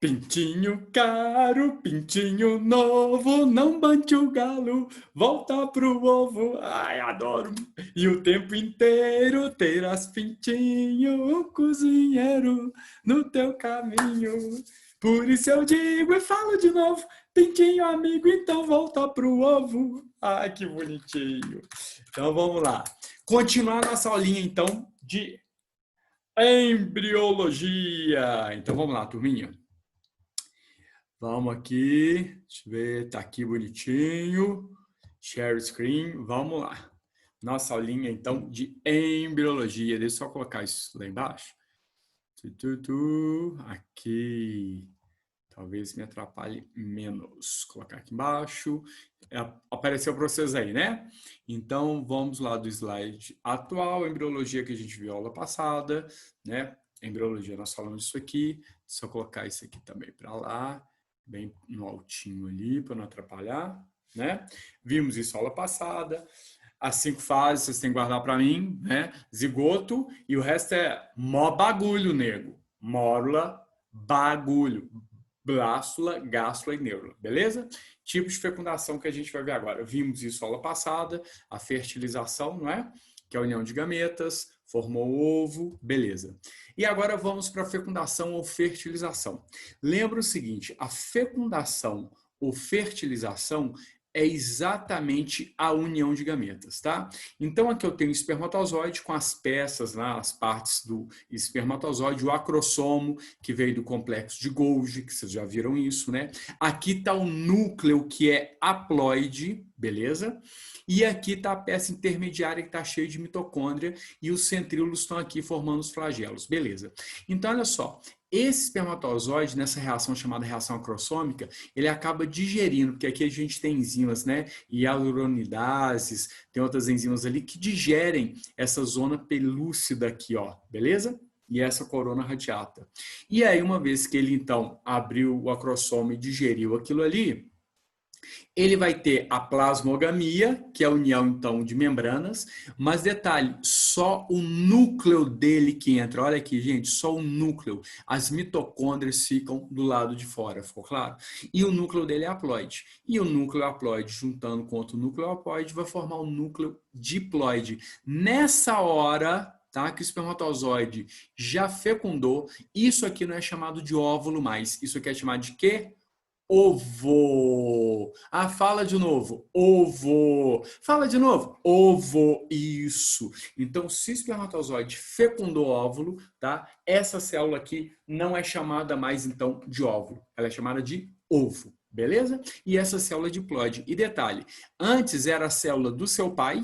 Pintinho caro, pintinho novo, não bate o galo, volta pro ovo. Ai, adoro. E o tempo inteiro terás pintinho, o cozinheiro, no teu caminho. Por isso eu digo e falo de novo, pintinho amigo, então volta pro ovo. Ai, que bonitinho. Então vamos lá. Continuar nossa aulinha então de embriologia. Então vamos lá, turminha. Vamos aqui, deixa eu ver, tá aqui bonitinho. Share screen, vamos lá. Nossa aulinha, então, de embriologia. Deixa eu só colocar isso lá embaixo. Aqui, talvez me atrapalhe menos. Colocar aqui embaixo. Apareceu para vocês aí, né? Então, vamos lá do slide atual, embriologia que a gente viu aula passada, né? Embriologia, nós falamos disso aqui. Deixa eu colocar isso aqui também para lá. Bem no altinho ali, para não atrapalhar, né? Vimos isso aula passada. As 5 fases, vocês têm que guardar para mim, né? Zigoto, e o resto é mó bagulho, nego. Mórula, bagulho. Blástula, gástula e neurula, beleza? Tipos de fecundação que a gente vai ver agora. Vimos isso aula passada, a fertilização, não é? Que é a união de gametas, formou o ovo, beleza. E agora vamos para a fecundação ou fertilização. Lembra o seguinte, a fecundação ou fertilização é exatamente a união de gametas, tá? Então aqui eu tenho o espermatozoide com as peças lá, as partes do espermatozoide, o acrossomo, que veio do complexo de Golgi, que vocês já viram isso, né? Aqui está o núcleo, que é haploide, beleza? E aqui está a peça intermediária que está cheia de mitocôndria e os centríolos estão aqui formando os flagelos, beleza? Então, olha só, esse espermatozoide, nessa reação chamada reação acrossômica, ele acaba digerindo, porque aqui a gente tem enzimas, né? Hialuronidases, tem outras enzimas ali que digerem essa zona pelúcida aqui, ó, beleza? E essa corona radiata. E aí, uma vez que ele, então, abriu o acrossomo e digeriu aquilo ali, ele vai ter a plasmogamia, que é a união, então, de membranas, mas detalhe, só o núcleo dele que entra. Olha aqui, gente, só o núcleo. As mitocôndrias ficam do lado de fora, ficou claro? E o núcleo dele é haploide. E o núcleo haploide, juntando com outro núcleo haploide, vai formar o núcleo diploide. Nessa hora, tá, que o espermatozoide já fecundou, isso aqui não é chamado de óvulo mais. Isso aqui é chamado de quê? Ovo. Ah, fala de novo. Ovo. Fala de novo. Ovo. Isso. Então, se o espermatozoide fecundou óvulo, tá? Essa célula aqui não é chamada mais, então, de óvulo. Ela é chamada de ovo. Beleza? E essa célula é diploide. E detalhe, antes era a célula do seu pai,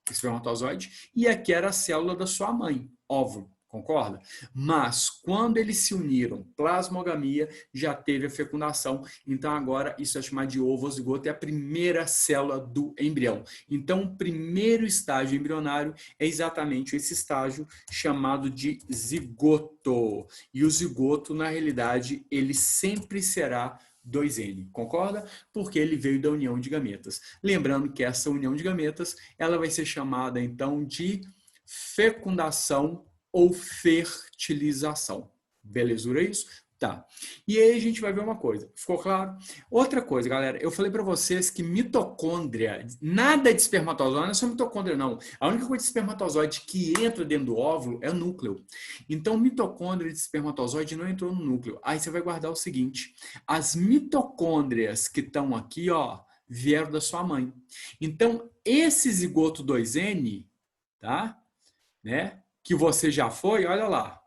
espermatozoide, e aqui era a célula da sua mãe, óvulo. Concorda? Mas quando eles se uniram, plasmogamia, já teve a fecundação. Então agora isso é chamado de ovozigoto, é a primeira célula do embrião. Então o primeiro estágio embrionário é exatamente esse estágio chamado de zigoto. E o zigoto, na realidade, ele sempre será 2N, concorda? Porque ele veio da união de gametas. Lembrando que essa união de gametas, ela vai ser chamada então de fecundação ou fertilização. Belezura isso? Tá. E aí a gente vai ver uma coisa. Ficou claro? Outra coisa, galera. Eu falei para vocês que mitocôndria, nada de espermatozoide, não é só mitocôndria, não. A única coisa de espermatozoide que entra dentro do óvulo é o núcleo. Então, mitocôndria de espermatozoide não entrou no núcleo. Aí você vai guardar o seguinte. As mitocôndrias que estão aqui, ó, vieram da sua mãe. Então, esse zigoto 2N, tá? Né? Que você já foi, olha lá,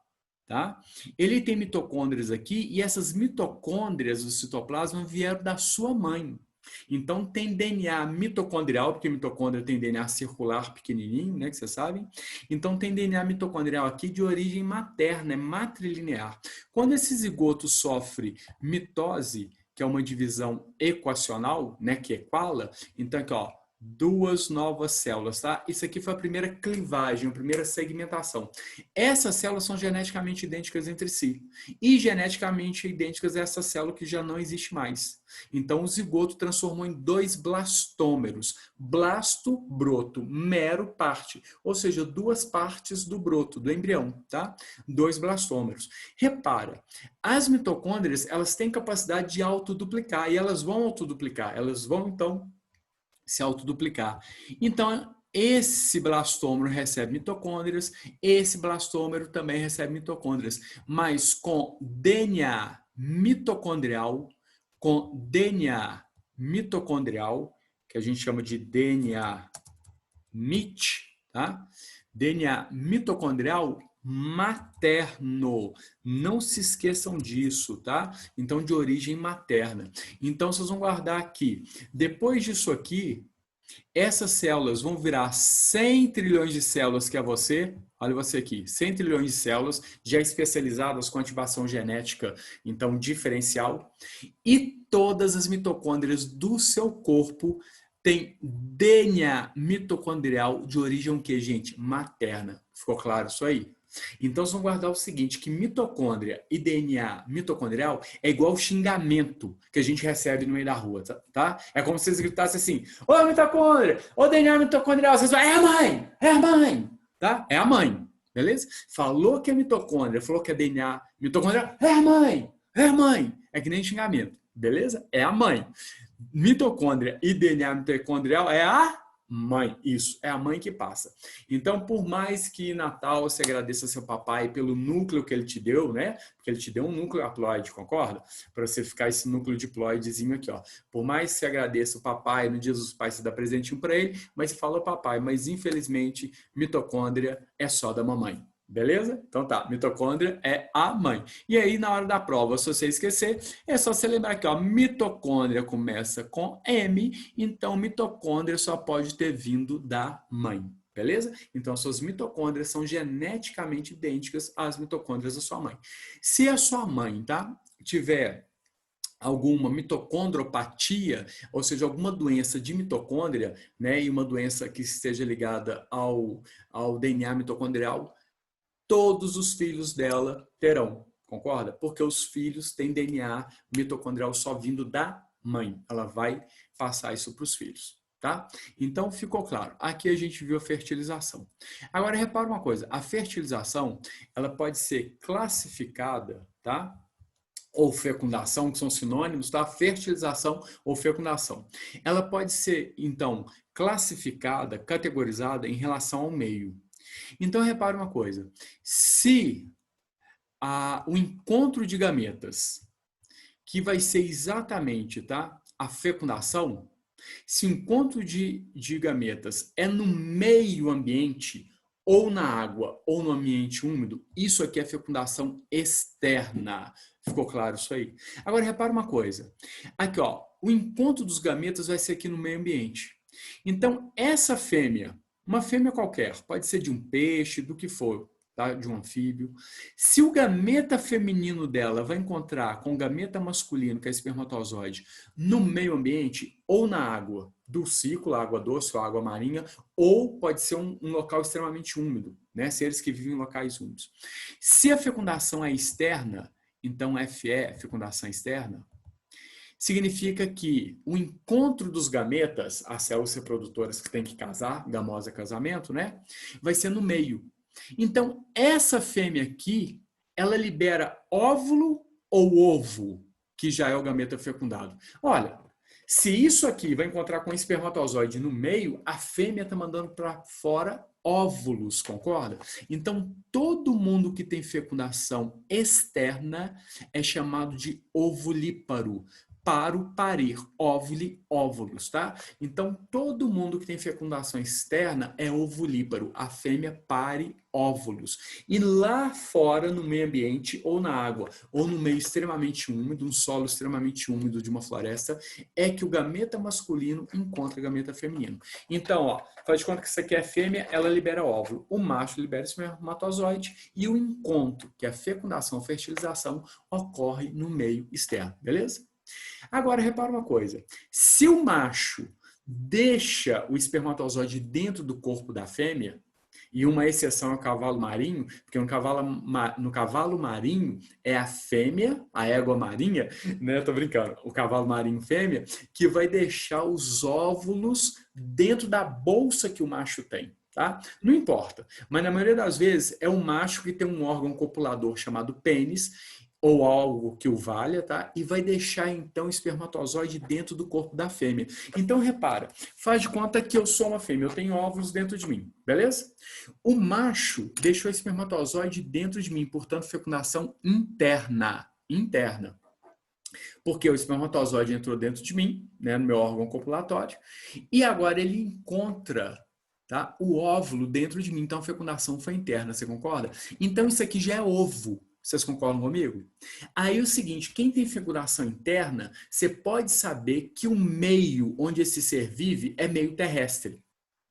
tá? Ele tem mitocôndrias aqui e essas mitocôndrias do citoplasma vieram da sua mãe. Então tem DNA mitocondrial, porque mitocôndria tem DNA circular pequenininho, né, que vocês sabem. Então tem DNA mitocondrial aqui de origem materna, é matrilinear. Quando esse zigoto sofre mitose, que é uma divisão equacional, né, que equala, então aqui, ó, duas novas células, tá? Isso aqui foi a primeira clivagem, a primeira segmentação. Essas células são geneticamente idênticas entre si. E geneticamente idênticas a essa célula que já não existe mais. Então, o zigoto transformou em dois blastômeros. Blasto, broto, mero, parte. Ou seja, duas partes do broto, do embrião, tá? Dois blastômeros. Repara, as mitocôndrias, elas têm capacidade de autoduplicar e elas vão autoduplicar. Elas vão, então, se autoduplicar. Então, esse blastômero recebe mitocôndrias, esse blastômero também recebe mitocôndrias, mas com DNA mitocondrial, que a gente chama de DNA MIT, tá? DNA mitocondrial materno. Não se esqueçam disso, tá? Então, de origem materna. Então, vocês vão guardar aqui. Depois disso aqui, essas células vão virar 100 trilhões de células que é você. Olha você aqui, 100 trilhões de células já especializadas com ativação genética, então diferencial. E todas as mitocôndrias do seu corpo têm DNA mitocondrial de origem o quê, gente? Materna. Ficou claro isso aí? Então, vocês vão guardar o seguinte, que mitocôndria e DNA mitocondrial é igual xingamento que a gente recebe no meio da rua, tá? É como se vocês gritassem assim, ô mitocôndria, ô DNA mitocondrial, vocês falam, é a mãe, tá? É a mãe, beleza? Falou que é mitocôndria, falou que é DNA mitocondrial, é a mãe. É que nem xingamento, beleza? É a mãe. Mitocôndria e DNA mitocondrial é a mãe, isso, é a mãe que passa. Então, por mais que Natal você agradeça seu papai pelo núcleo que ele te deu, né? Porque ele te deu um núcleo haploide, concorda? Para você ficar esse núcleo diploidezinho aqui, ó. Por mais que você agradeça o papai, no dia dos pais você dá presentinho para ele, mas você fala papai, mas infelizmente mitocôndria é só da mamãe. Beleza? Então tá, mitocôndria é a mãe. E aí, na hora da prova, se você esquecer, é só você lembrar que ó, mitocôndria começa com M, então mitocôndria só pode ter vindo da mãe. Beleza? Então, suas mitocôndrias são geneticamente idênticas às mitocôndrias da sua mãe. Se a sua mãe, tá, tiver alguma mitocondropatia, ou seja, alguma doença de mitocôndria, né, e uma doença que esteja ligada ao DNA mitocondrial, todos os filhos dela terão, concorda? Porque os filhos têm DNA mitocondrial só vindo da mãe. Ela vai passar isso para os filhos, tá? Então, ficou claro. Aqui a gente viu a fertilização. Agora, repara uma coisa. A fertilização, ela pode ser classificada, tá? Ou fecundação, que são sinônimos, tá? Fertilização ou fecundação. Ela pode ser, então, classificada, categorizada em relação ao meio. Então, repare uma coisa. Se o encontro de gametas, que vai ser exatamente, tá, a fecundação, se o encontro de gametas é no meio ambiente, ou na água, ou no ambiente úmido, isso aqui é fecundação externa. Ficou claro isso aí? Agora, repara uma coisa. Aqui, ó, o encontro dos gametas vai ser aqui no meio ambiente. Então, essa fêmea, uma fêmea qualquer, pode ser de um peixe, do que for, tá? De um anfíbio. Se o gameta feminino dela vai encontrar com o gameta masculino, que é espermatozoide, no meio ambiente ou na água do ciclo, água doce ou água marinha, ou pode ser um local extremamente úmido, né? Seres que vivem em locais úmidos. Se a fecundação é externa, então FE, fecundação externa, significa que o encontro dos gametas, as células reprodutoras que têm que casar, gamosa casamento, né? Vai ser no meio. Então, essa fêmea aqui, ela libera óvulo ou ovo, que já é o gameta fecundado. Olha, se isso aqui vai encontrar com o espermatozoide no meio, a fêmea está mandando para fora óvulos, concorda? Então, todo mundo que tem fecundação externa é chamado de ovulíparo. Paro, parir, óvule, óvulos, tá? Então, todo mundo que tem fecundação externa é ovulíparo. A fêmea pare óvulos. E lá fora, no meio ambiente, ou na água, ou no meio extremamente úmido, um solo extremamente úmido de uma floresta, é que o gameta masculino encontra o gameta feminino. Então, ó, faz de conta que isso aqui é fêmea, ela libera óvulo. O macho libera espermatozoide e o encontro, que é a fecundação, fertilização, ocorre no meio externo, beleza? Agora, repara uma coisa. Se o macho deixa o espermatozoide dentro do corpo da fêmea, e uma exceção é o cavalo marinho, porque no cavalo marinho é a fêmea, a égua marinha, né? Tô brincando, o cavalo marinho fêmea, que vai deixar os óvulos dentro da bolsa que o macho tem. Tá? Não importa, mas na maioria das vezes é um macho que tem um órgão copulador chamado pênis, ou algo que o valha, tá? E vai deixar então o espermatozoide dentro do corpo da fêmea. Então repara, faz de conta que eu sou uma fêmea, eu tenho óvulos dentro de mim, beleza? O macho deixou o espermatozoide dentro de mim, portanto fecundação interna, porque o espermatozoide entrou dentro de mim, né, no meu órgão copulatório, e agora ele encontra, tá, o óvulo dentro de mim, então a fecundação foi interna, você concorda? Então isso aqui já é ovo. Vocês concordam comigo? Aí o seguinte, quem tem fecundação interna, você pode saber que o meio onde esse ser vive é meio terrestre.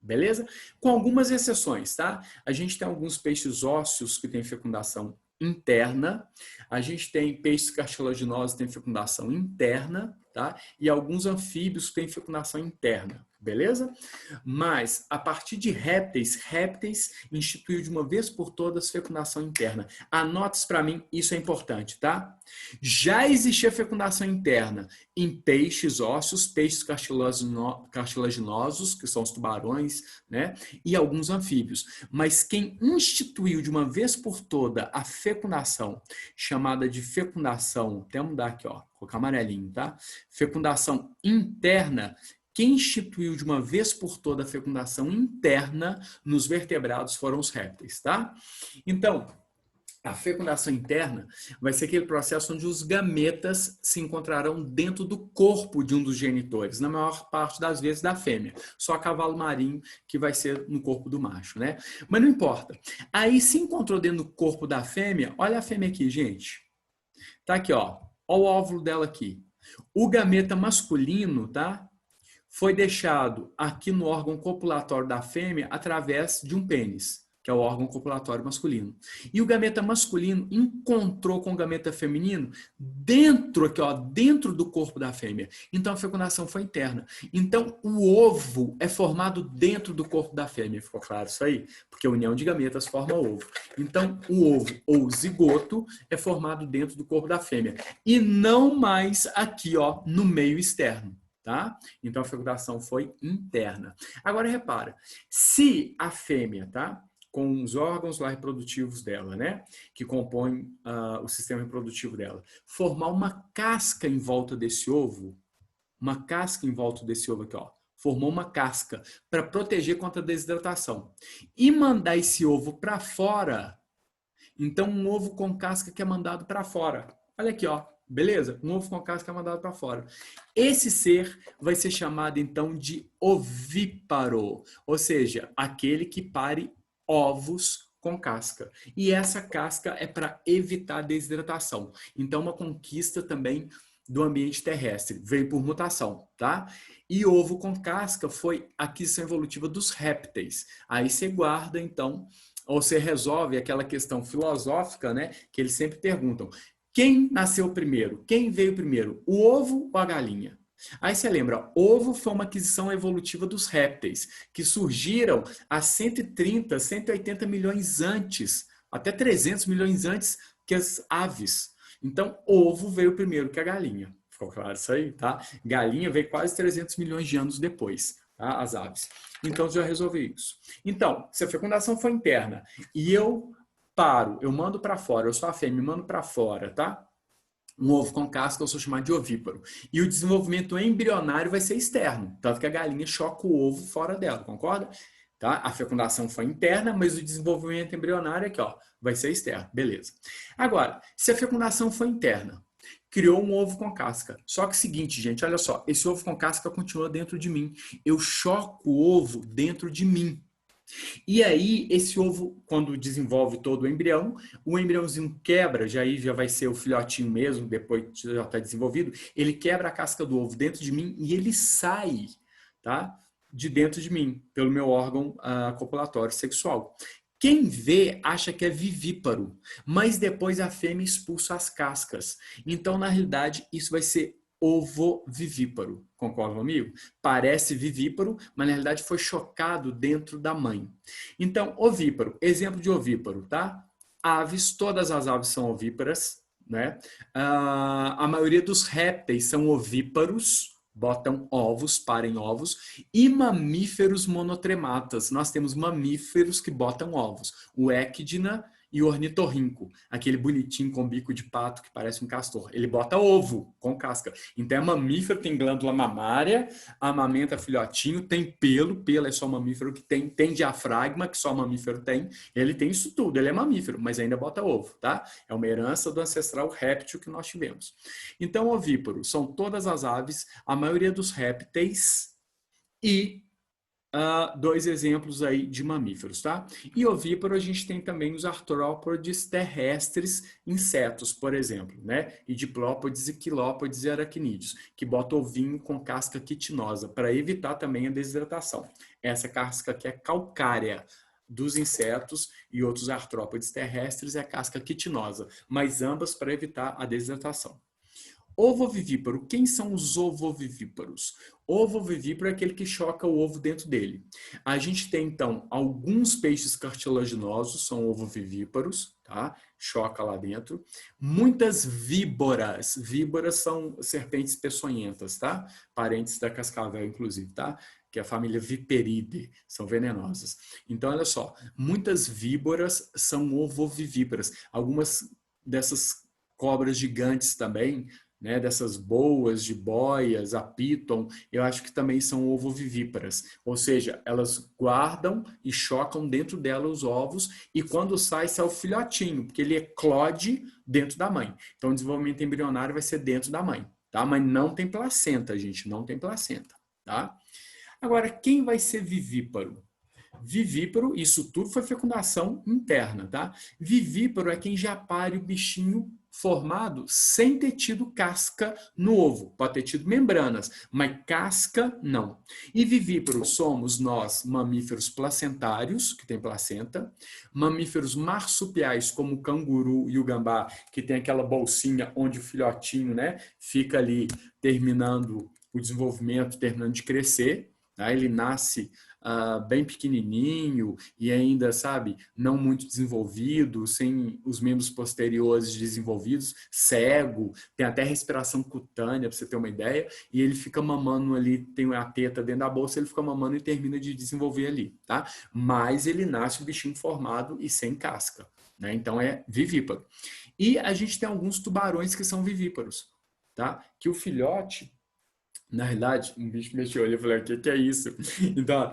Beleza? Com algumas exceções, tá? A gente tem alguns peixes ósseos que têm fecundação interna, a gente tem peixes cartilaginosos que têm fecundação interna, tá? E alguns anfíbios que têm fecundação interna. Beleza? Mas, a partir de répteis instituiu de uma vez por todas fecundação interna. Anote isso para mim, isso é importante, tá? Já existia fecundação interna em peixes ósseos, peixes cartilaginosos, que são os tubarões, né? E alguns anfíbios. Mas quem instituiu de uma vez por toda a fecundação, chamada de fecundação, até mudar aqui, ó, colocar amarelinho, tá? Fecundação interna, quem instituiu de uma vez por toda a fecundação interna nos vertebrados foram os répteis, tá? Então, a fecundação interna vai ser aquele processo onde os gametas se encontrarão dentro do corpo de um dos genitores, na maior parte das vezes da fêmea. Só cavalo marinho que vai ser no corpo do macho, né? Mas não importa. Aí se encontrou dentro do corpo da fêmea, olha a fêmea aqui, gente. Tá aqui, ó. Olha o óvulo dela aqui. O gameta masculino, tá? Foi deixado aqui no órgão copulatório da fêmea através de um pênis, que é o órgão copulatório masculino. E o gameta masculino encontrou com o gameta feminino dentro aqui, ó, dentro do corpo da fêmea. Então a fecundação foi interna. Então o ovo é formado dentro do corpo da fêmea. Ficou claro isso aí? Porque a união de gametas forma ovo. Então o ovo ou zigoto é formado dentro do corpo da fêmea e não mais aqui, ó, no meio externo. Tá? Então a fecundação foi interna. Agora repara, se a fêmea, tá, com os órgãos lá reprodutivos dela, né, que compõem o sistema reprodutivo dela, formar uma casca em volta desse ovo, aqui, ó, formou uma casca para proteger contra a desidratação e mandar esse ovo para fora. Então um ovo com casca que é mandado para fora. Olha aqui, ó. Beleza? Um ovo com casca é mandado para fora. Esse ser vai ser chamado, então, de ovíparo, ou seja, aquele que pare ovos com casca. E essa casca é para evitar a desidratação. Então, uma conquista também do ambiente terrestre. Veio por mutação, tá? E ovo com casca foi a aquisição evolutiva dos répteis. Aí você guarda, então, ou você resolve aquela questão filosófica, né? Que eles sempre perguntam. Quem nasceu primeiro? Quem veio primeiro? O ovo ou a galinha? Aí você lembra, ovo foi uma aquisição evolutiva dos répteis, que surgiram há 130, 180 milhões antes, até 300 milhões antes que as aves. Então, ovo veio primeiro que a galinha. Ficou claro isso aí, tá? Galinha veio quase 300 milhões de anos depois, tá? As aves. Então, já resolvi isso. Então, se a fecundação foi interna e eu mando para fora, eu sou a fêmea, mando para fora, tá? Um ovo com casca, eu sou chamado de ovíparo. E o desenvolvimento embrionário vai ser externo, tanto que a galinha choca o ovo fora dela, concorda? Tá? A fecundação foi interna, mas o desenvolvimento embrionário aqui, ó, vai ser externo, beleza. Agora, se a fecundação foi interna, criou um ovo com casca. Só que é o seguinte, gente, olha só, esse ovo com casca continua dentro de mim. Eu choco o ovo dentro de mim. E aí, esse ovo, quando desenvolve todo o embriãozinho quebra, já vai ser o filhotinho mesmo, depois já está desenvolvido, ele quebra a casca do ovo dentro de mim e ele sai, tá? De dentro de mim, pelo meu órgão copulatório sexual. Quem vê acha que é vivíparo, mas depois a fêmea expulsa as cascas. Então, na realidade, isso vai ser ovovivíparo. Concorda comigo? Parece vivíparo, mas na realidade foi chocado dentro da mãe. Então, ovíparo, exemplo de ovíparo, tá? Aves, todas as aves são ovíparas, né? A maioria dos répteis são ovíparos, botam ovos, parem ovos, e mamíferos monotrematas. Nós temos mamíferos que botam ovos. O Equidna e o ornitorrinco, aquele bonitinho com bico de pato que parece um castor. Ele bota ovo com casca. Então é mamífero, tem glândula mamária, amamenta filhotinho, tem pelo é só mamífero que tem diafragma, que só mamífero tem. Ele tem isso tudo, ele é mamífero, mas ainda bota ovo, tá? É uma herança do ancestral réptil que nós tivemos. Então, ovíparo são todas as aves, a maioria dos répteis e dois exemplos aí de mamíferos, tá? E ovíparo a gente tem também os artrópodes terrestres, insetos, por exemplo, né? E diplópodes e quilópodes e aracnídeos, que botam ovinho com casca quitinosa, para evitar também a desidratação. Essa casca aqui é calcária dos insetos e outros artrópodes terrestres é a casca quitinosa, mas ambas para evitar a desidratação. Ovovivíparo. Quem são os ovovivíparos? Ovovivíparo é aquele que choca o ovo dentro dele. A gente tem, então, alguns peixes cartilaginosos, são ovovivíparos, tá? Choca lá dentro. Muitas víboras. Víboras são serpentes peçonhentas, tá? Parentes da cascavel, inclusive, tá? Que é a família Viperidae, são venenosas. Então, olha só, muitas víboras são ovovivíparas. Algumas dessas cobras gigantes também, né, dessas boas, jiboias, a piton, eu acho que também são ovovivíparas. Ou seja, elas guardam e chocam dentro dela os ovos e quando sai o filhotinho, porque ele eclode dentro da mãe. Então, o desenvolvimento embrionário vai ser dentro da mãe, tá? Mas não tem placenta, gente, não tem placenta, tá? Agora, quem vai ser vivíparo? Vivíparo, isso tudo foi fecundação interna, tá? Vivíparo é quem já pare o bichinho formado sem ter tido casca no ovo. Pode ter tido membranas, mas casca não. E vivíparo somos nós, mamíferos placentários, que tem placenta, mamíferos marsupiais, como o canguru e o gambá, que tem aquela bolsinha onde o filhotinho, né, fica ali terminando o desenvolvimento, terminando de crescer. Tá? Ele nasce bem pequenininho e ainda, sabe, não muito desenvolvido, sem os membros posteriores desenvolvidos, cego, tem até respiração cutânea, para você ter uma ideia, e ele fica mamando ali, tem a teta dentro da bolsa, ele fica mamando e termina de desenvolver ali, tá? Mas ele nasce o bichinho formado e sem casca, né? Então é vivíparo. E a gente tem alguns tubarões que são vivíparos, tá? Que o filhote, na realidade, um bicho mexeu ali, eu falei, o que é isso? Então,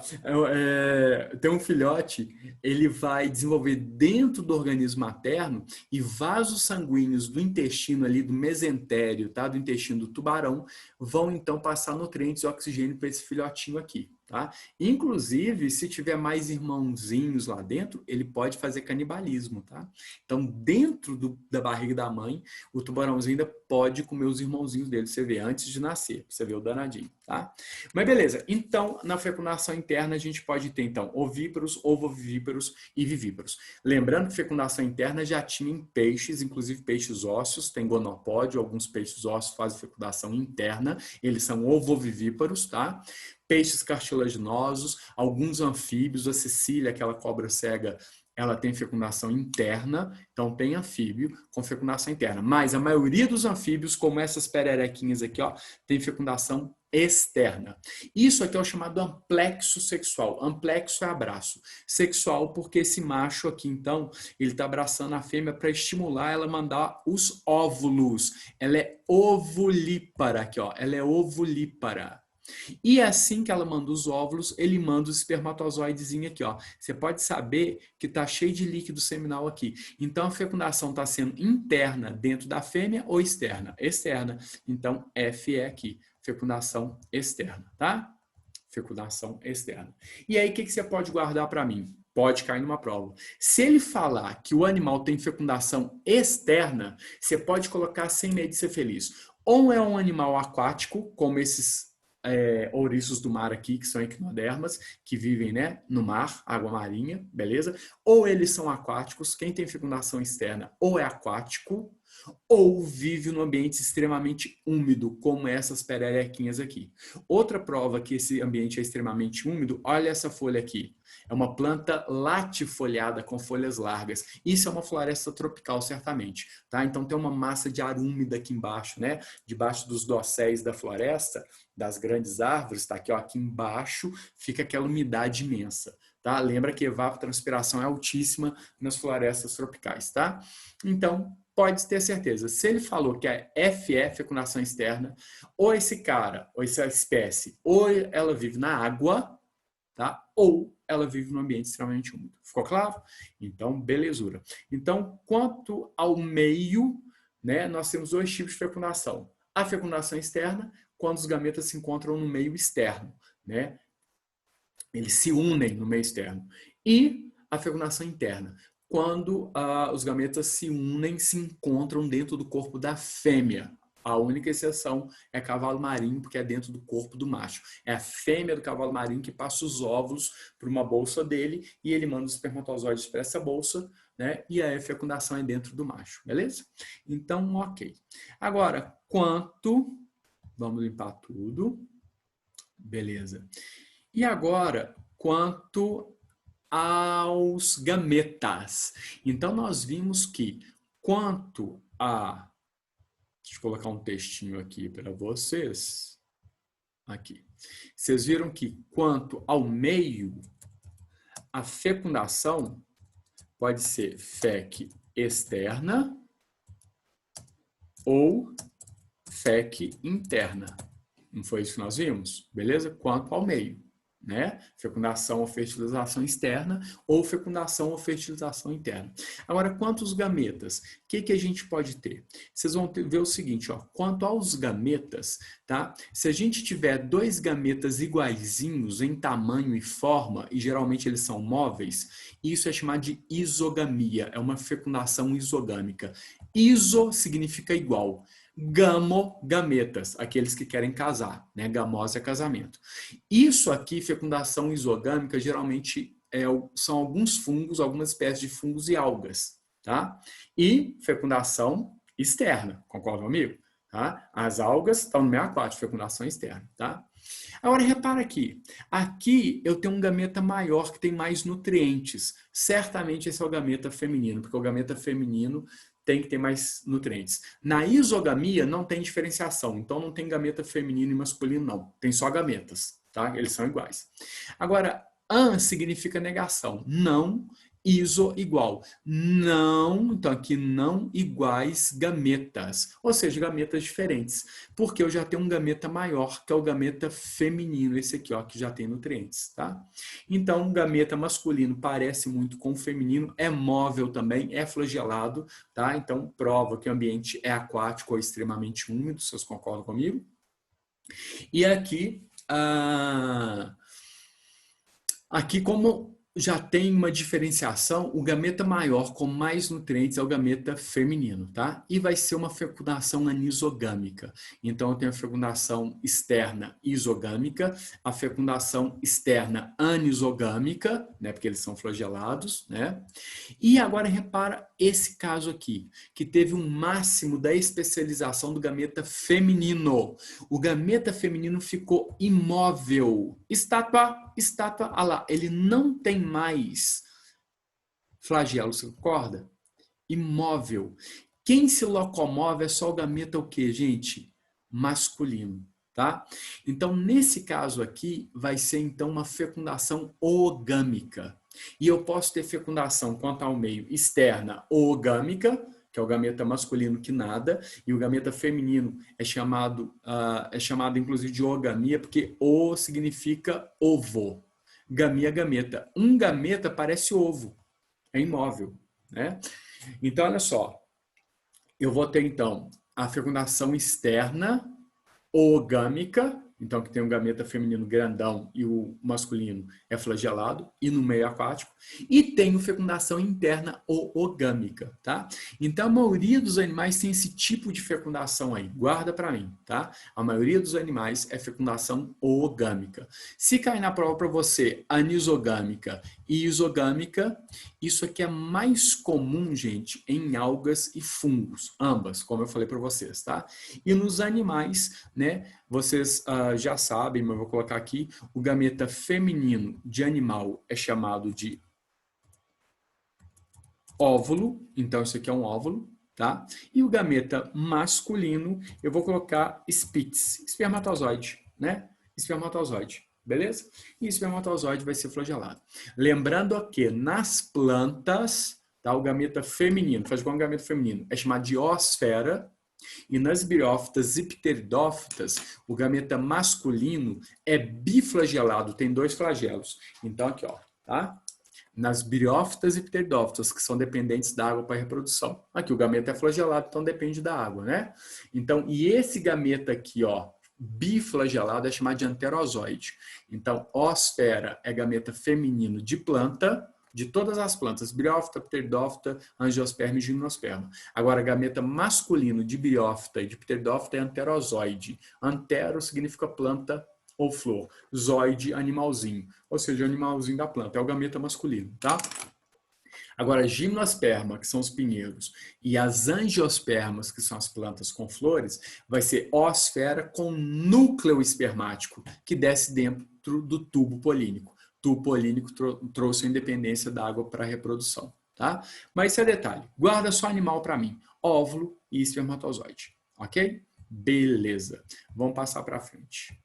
tem um filhote, ele vai desenvolver dentro do organismo materno e vasos sanguíneos do intestino ali, do mesentério, tá? Do intestino do tubarão, vão então passar nutrientes e oxigênio para esse filhotinho aqui. Tá? Inclusive, se tiver mais irmãozinhos lá dentro, ele pode fazer canibalismo. Tá? Então, dentro da barriga da mãe, o tubarãozinho ainda pode comer os irmãozinhos dele, você vê, antes de nascer. Você vê o danadinho. Tá? Mas beleza, então, na fecundação interna, a gente pode ter, então, ovíparos, ovovivíparos e vivíparos. Lembrando que fecundação interna já tinha em peixes, inclusive peixes ósseos, tem gonopódio, alguns peixes ósseos fazem fecundação interna, eles são ovovivíparos, tá? Peixes cartilaginosos, alguns anfíbios, a cecília, aquela cobra cega, ela tem fecundação interna, então tem anfíbio com fecundação interna. Mas a maioria dos anfíbios, como essas pererequinhas aqui, ó, tem fecundação externa. Isso aqui é o chamado amplexo sexual. Amplexo é abraço. Sexual porque esse macho aqui, então, ele está abraçando a fêmea para estimular ela a mandar os óvulos. Ela é ovulípara aqui, ó. Ela é ovulípara. E assim que ela manda os óvulos, ele manda os espermatozoidezinhos aqui, ó. Você pode saber que tá cheio de líquido seminal aqui. Então a fecundação está sendo interna dentro da fêmea ou externa? Externa. Então F é aqui, fecundação externa, tá? Fecundação externa. E aí o que você pode guardar para mim? Pode cair numa prova. Se ele falar que o animal tem fecundação externa, você pode colocar sem medo de ser feliz. Ou é um animal aquático, como esses ouriços do mar aqui, que são equinodermas, que vivem, né, no mar, água marinha, beleza? Ou eles são aquáticos, quem tem fecundação externa ou é aquático, ou vive num ambiente extremamente úmido, como essas pererequinhas aqui. Outra prova que esse ambiente é extremamente úmido, olha essa folha aqui. É uma planta latifoliada com folhas largas. Isso é uma floresta tropical, certamente. Tá? Então tem uma massa de ar úmida aqui embaixo, né? Debaixo dos dosséis da floresta, das grandes árvores, tá aqui, ó, aqui embaixo fica aquela umidade imensa. Tá? Lembra que a evapotranspiração é altíssima nas florestas tropicais. Tá? Então, pode ter certeza. Se ele falou que a FE, fecundação externa, ou esse cara, ou essa espécie, ou ela vive na água, tá? Ou ela vive num ambiente extremamente úmido. Ficou claro? Então, belezura. Então, quanto ao meio, né, nós temos dois tipos de fecundação. A fecundação externa, quando os gametas se encontram no meio externo, né? Eles se unem no meio externo. E a fecundação interna, quando os gametas se unem, se encontram dentro do corpo da fêmea. A única exceção é cavalo marinho, porque é dentro do corpo do macho. É a fêmea do cavalo marinho que passa os óvulos para uma bolsa dele e ele manda os espermatozoides para essa bolsa, né? E a fecundação é dentro do macho, beleza? Então, ok. Agora, quanto... Vamos limpar tudo. Beleza. E agora, quanto aos gametas. Então, nós vimos que quanto a... Deixa eu colocar um textinho aqui para vocês. Aqui. Vocês viram que quanto ao meio, a fecundação pode ser FEC externa ou FEC interna. Não foi isso que nós vimos? Beleza? Quanto ao meio, né? Fecundação ou fertilização externa ou fecundação ou fertilização interna. Agora, quanto aos gametas, o que a gente pode ter? Vocês vão ver o seguinte, ó, quanto aos gametas, tá? Se a gente tiver dois gametas iguaizinhos em tamanho e forma, e geralmente eles são móveis, isso é chamado de isogamia, é uma fecundação isogâmica. Iso significa igual. Gamo, gametas, aqueles que querem casar, né? Gamose é casamento. Isso aqui, fecundação isogâmica, geralmente são alguns fungos, algumas espécies de fungos e algas, tá? E fecundação externa, concorda comigo? Tá? As algas estão no meio aquático, fecundação externa, tá? Agora, repara aqui. Aqui eu tenho um gameta maior que tem mais nutrientes. Certamente esse é o gameta feminino, porque o gameta feminino tem que ter mais nutrientes. Na isogamia não tem diferenciação, então não tem gameta feminino e masculino, não. Tem só gametas, tá? Eles são iguais. Agora, an significa negação. Não, iso igual. Não, então aqui não iguais gametas. Ou seja, gametas diferentes. Porque eu já tenho um gameta maior, que é o gameta feminino, esse aqui, ó, que já tem nutrientes, tá? Então, o gameta masculino parece muito com o feminino, é móvel também, é flagelado, tá? Então, prova que o ambiente é aquático ou extremamente úmido, vocês concordam comigo? E aqui, aqui como já tem uma diferenciação, o gameta maior com mais nutrientes é o gameta feminino, tá? E vai ser uma fecundação anisogâmica. Então, eu tenho a fecundação externa isogâmica, a fecundação externa anisogâmica, né? Porque eles são flagelados, né? E agora, repara esse caso aqui, que teve um máximo da especialização do gameta feminino. O gameta feminino ficou imóvel. Estátua, olha lá, ele não tem mais flagelo, você concorda? Imóvel. Quem se locomove é só o gameta o quê, gente? Masculino, tá? Então, nesse caso aqui, vai ser então uma fecundação ogâmica. E eu posso ter fecundação quanto ao meio externa ogâmica, que é o gameta masculino que nada, e o gameta feminino é chamado inclusive de ogamia, porque o significa ovo. Gamia, gameta. Um gameta parece ovo, é imóvel, né? Então, olha só, eu vou ter então a fecundação externa ogâmica, então que tem um gameta feminino grandão e o masculino é flagelado, e no meio aquático, e tem fecundação interna oogâmica, tá? Então a maioria dos animais tem esse tipo de fecundação aí, guarda para mim, tá? A maioria dos animais é fecundação oogâmica. Se cair na prova para você anisogâmica e isogâmica, isso aqui é mais comum, gente, em algas e fungos, ambas, como eu falei para vocês, tá? E nos animais, né, vocês já sabem, mas eu vou colocar aqui, o gameta feminino de animal é chamado de óvulo, então isso aqui é um óvulo, tá? E o gameta masculino, eu vou colocar spitz, espermatozoide, né? Espermatozoide, beleza? E espermatozoide vai ser flagelado. Lembrando que nas plantas, tá, o gameta feminino, faz igual um gameta feminino, é chamado de oosfera, e nas briófitas e pteridófitas, o gameta masculino é biflagelado, tem 2 flagelos. Então aqui, ó, tá? Nas briófitas e pteridófitas, que são dependentes da água para a reprodução. Aqui o gameta é flagelado, então depende da água, né? Então, e esse gameta aqui, ó, biflagelado, é chamado de anterozoide. Então, oosfera é gameta feminino de planta, de todas as plantas, briófita, pteridófita, angiosperma e gimnosperma. Agora, gameta masculino de briófita e de pteridófita é anterozoide. Antero significa planta ou flor. Zoide, animalzinho. Ou seja, o animalzinho da planta. É o gameta masculino, tá? Agora, gimnosperma, que são os pinheiros, e as angiospermas, que são as plantas com flores, vai ser oosfera com núcleo espermático, que desce dentro do tubo polínico. O tubo polínico trouxe a independência da água para a reprodução, tá? Mas isso é detalhe. Guarda só animal para mim. Óvulo e espermatozoide, ok? Beleza. Vamos passar para frente.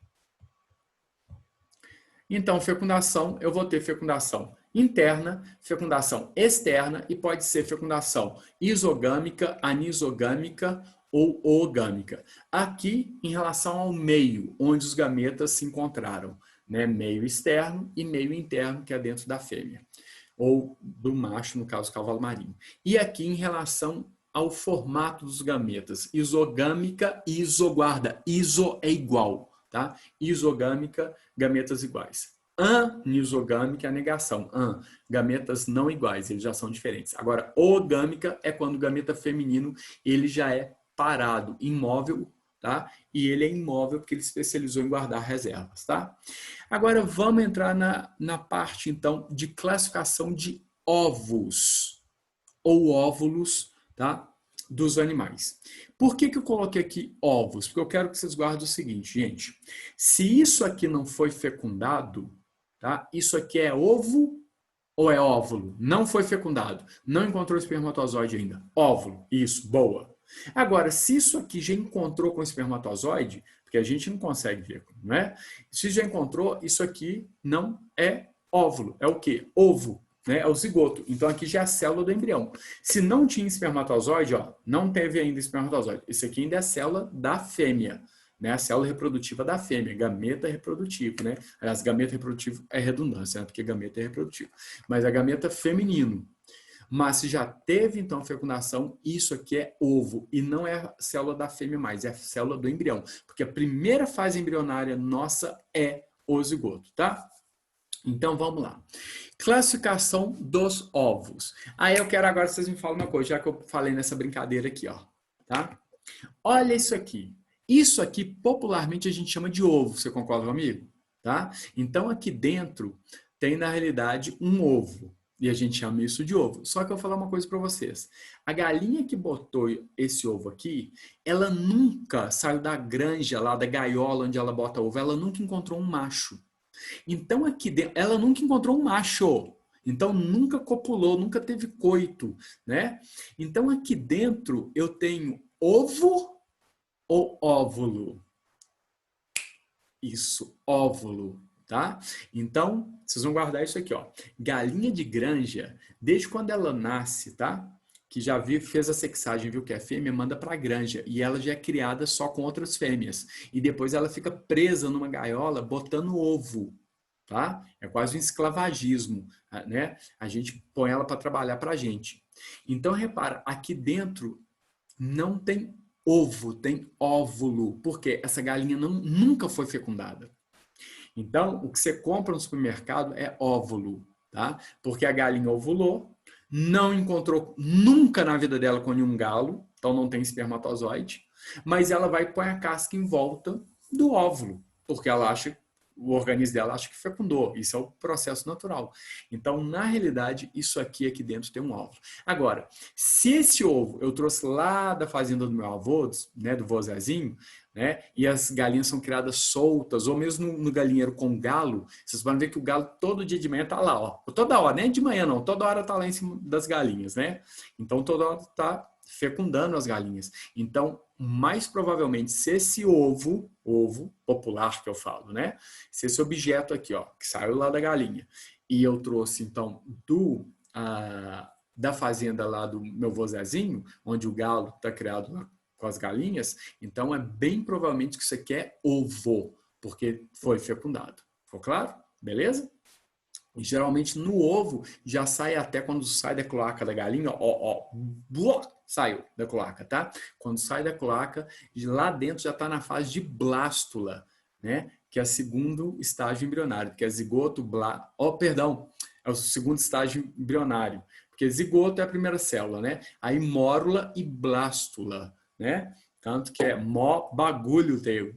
Então, fecundação, eu vou ter fecundação interna, fecundação externa e pode ser fecundação isogâmica, anisogâmica ou oogâmica. Aqui, em relação ao meio onde os gametas se encontraram, né? Meio externo e meio interno, que é dentro da fêmea, ou do macho, no caso, cavalo marinho. E aqui, em relação ao formato dos gametas, isogâmica e isoguarda. Iso é igual, tá? Isogâmica, gametas iguais. Anisogâmica é a negação. Gametas não iguais, eles já são diferentes. Agora, oogâmica é quando o gameta feminino ele já é parado, imóvel, tá? E ele é imóvel porque ele se especializou em guardar reservas, tá? Agora, vamos entrar na parte, então, de classificação de ovos ou óvulos, tá? Dos animais. Por que eu coloquei aqui ovos? Porque eu quero que vocês guardem o seguinte, gente. Se isso aqui não foi fecundado, tá? Isso aqui é ovo ou é óvulo? Não foi fecundado. Não encontrou espermatozoide ainda. Óvulo. Isso, boa. Agora, se isso aqui já encontrou com espermatozoide, porque a gente não consegue ver, não é? Se já encontrou, isso aqui não é óvulo. É o quê? Ovo. Né? É o zigoto. Então aqui já é a célula do embrião. Se não tinha espermatozoide, ó, não teve ainda espermatozoide. Isso aqui ainda é a célula da fêmea, né? A célula reprodutiva da fêmea, gameta reprodutivo, né? Aliás, gameta reprodutivo é redundância, né? Porque gameta é reprodutivo. Mas a gameta feminino. Mas se já teve, então, fecundação, isso aqui é ovo. E não é a célula da fêmea mais, é a célula do embrião. Porque a primeira fase embrionária nossa é o zigoto, tá? Então, vamos lá. Classificação dos ovos. Aí eu quero agora que vocês me falem uma coisa, já que eu falei nessa brincadeira aqui, ó. Tá? Olha isso aqui. Isso aqui, popularmente, a gente chama de ovo. Você concorda comigo? Tá? Então, aqui dentro tem, na realidade, um ovo. E a gente chama isso de ovo. Só que eu vou falar uma coisa para vocês. A galinha que botou esse ovo aqui, ela nunca saiu da granja lá, da gaiola onde ela bota ovo. Ela nunca encontrou um macho. Então, aqui dentro, ela nunca encontrou um macho. Então, nunca copulou, nunca teve coito, né? Então, aqui dentro, eu tenho ovo ou óvulo? Isso, óvulo, tá? Então, vocês vão guardar isso aqui, ó. Galinha de granja, desde quando ela nasce, tá? Que já fez a sexagem, viu que é fêmea, manda para a granja. E ela já é criada só com outras fêmeas. E depois ela fica presa numa gaiola botando ovo, tá? É quase um esclavagismo, né? A gente põe ela para trabalhar para a gente. Então, repara, aqui dentro não tem ovo, tem óvulo, porque essa galinha nunca foi fecundada. Então, o que você compra no supermercado é óvulo, tá? Porque a galinha ovulou, não encontrou nunca na vida dela com nenhum galo, então não tem espermatozoide, mas ela vai pôr a casca em volta do óvulo, porque ela acha, o organismo dela acha que fecundou. Isso é o processo natural. Então, na realidade, isso aqui dentro tem um óvulo. Agora, se esse ovo eu trouxe lá da fazenda do meu avô, né, do vô Zezinho, né, e as galinhas são criadas soltas, ou mesmo no galinheiro com galo, vocês podem ver que o galo todo dia de manhã está lá, ó. Toda hora, nem de manhã não, toda hora está lá em cima das galinhas, né? Então, toda hora está fecundando as galinhas. Então, mais provavelmente, se esse ovo popular que eu falo, né? Se esse objeto aqui, ó, que saiu lá da galinha, e eu trouxe, então, da fazenda lá do meu vô Zezinho, onde o galo está criado lá com as galinhas, então é bem provavelmente que isso aqui é ovo, porque foi fecundado. Ficou claro? Beleza? E geralmente no ovo já sai até quando sai da cloaca da galinha, saiu da cloaca, tá? Quando sai da cloaca, lá dentro já está na fase de blástula, né? Que é o segundo estágio embrionário, que é zigoto, é o segundo estágio embrionário, porque zigoto é a primeira célula, né? Aí mórula e blástula, né? Tanto que é mó bagulho teu,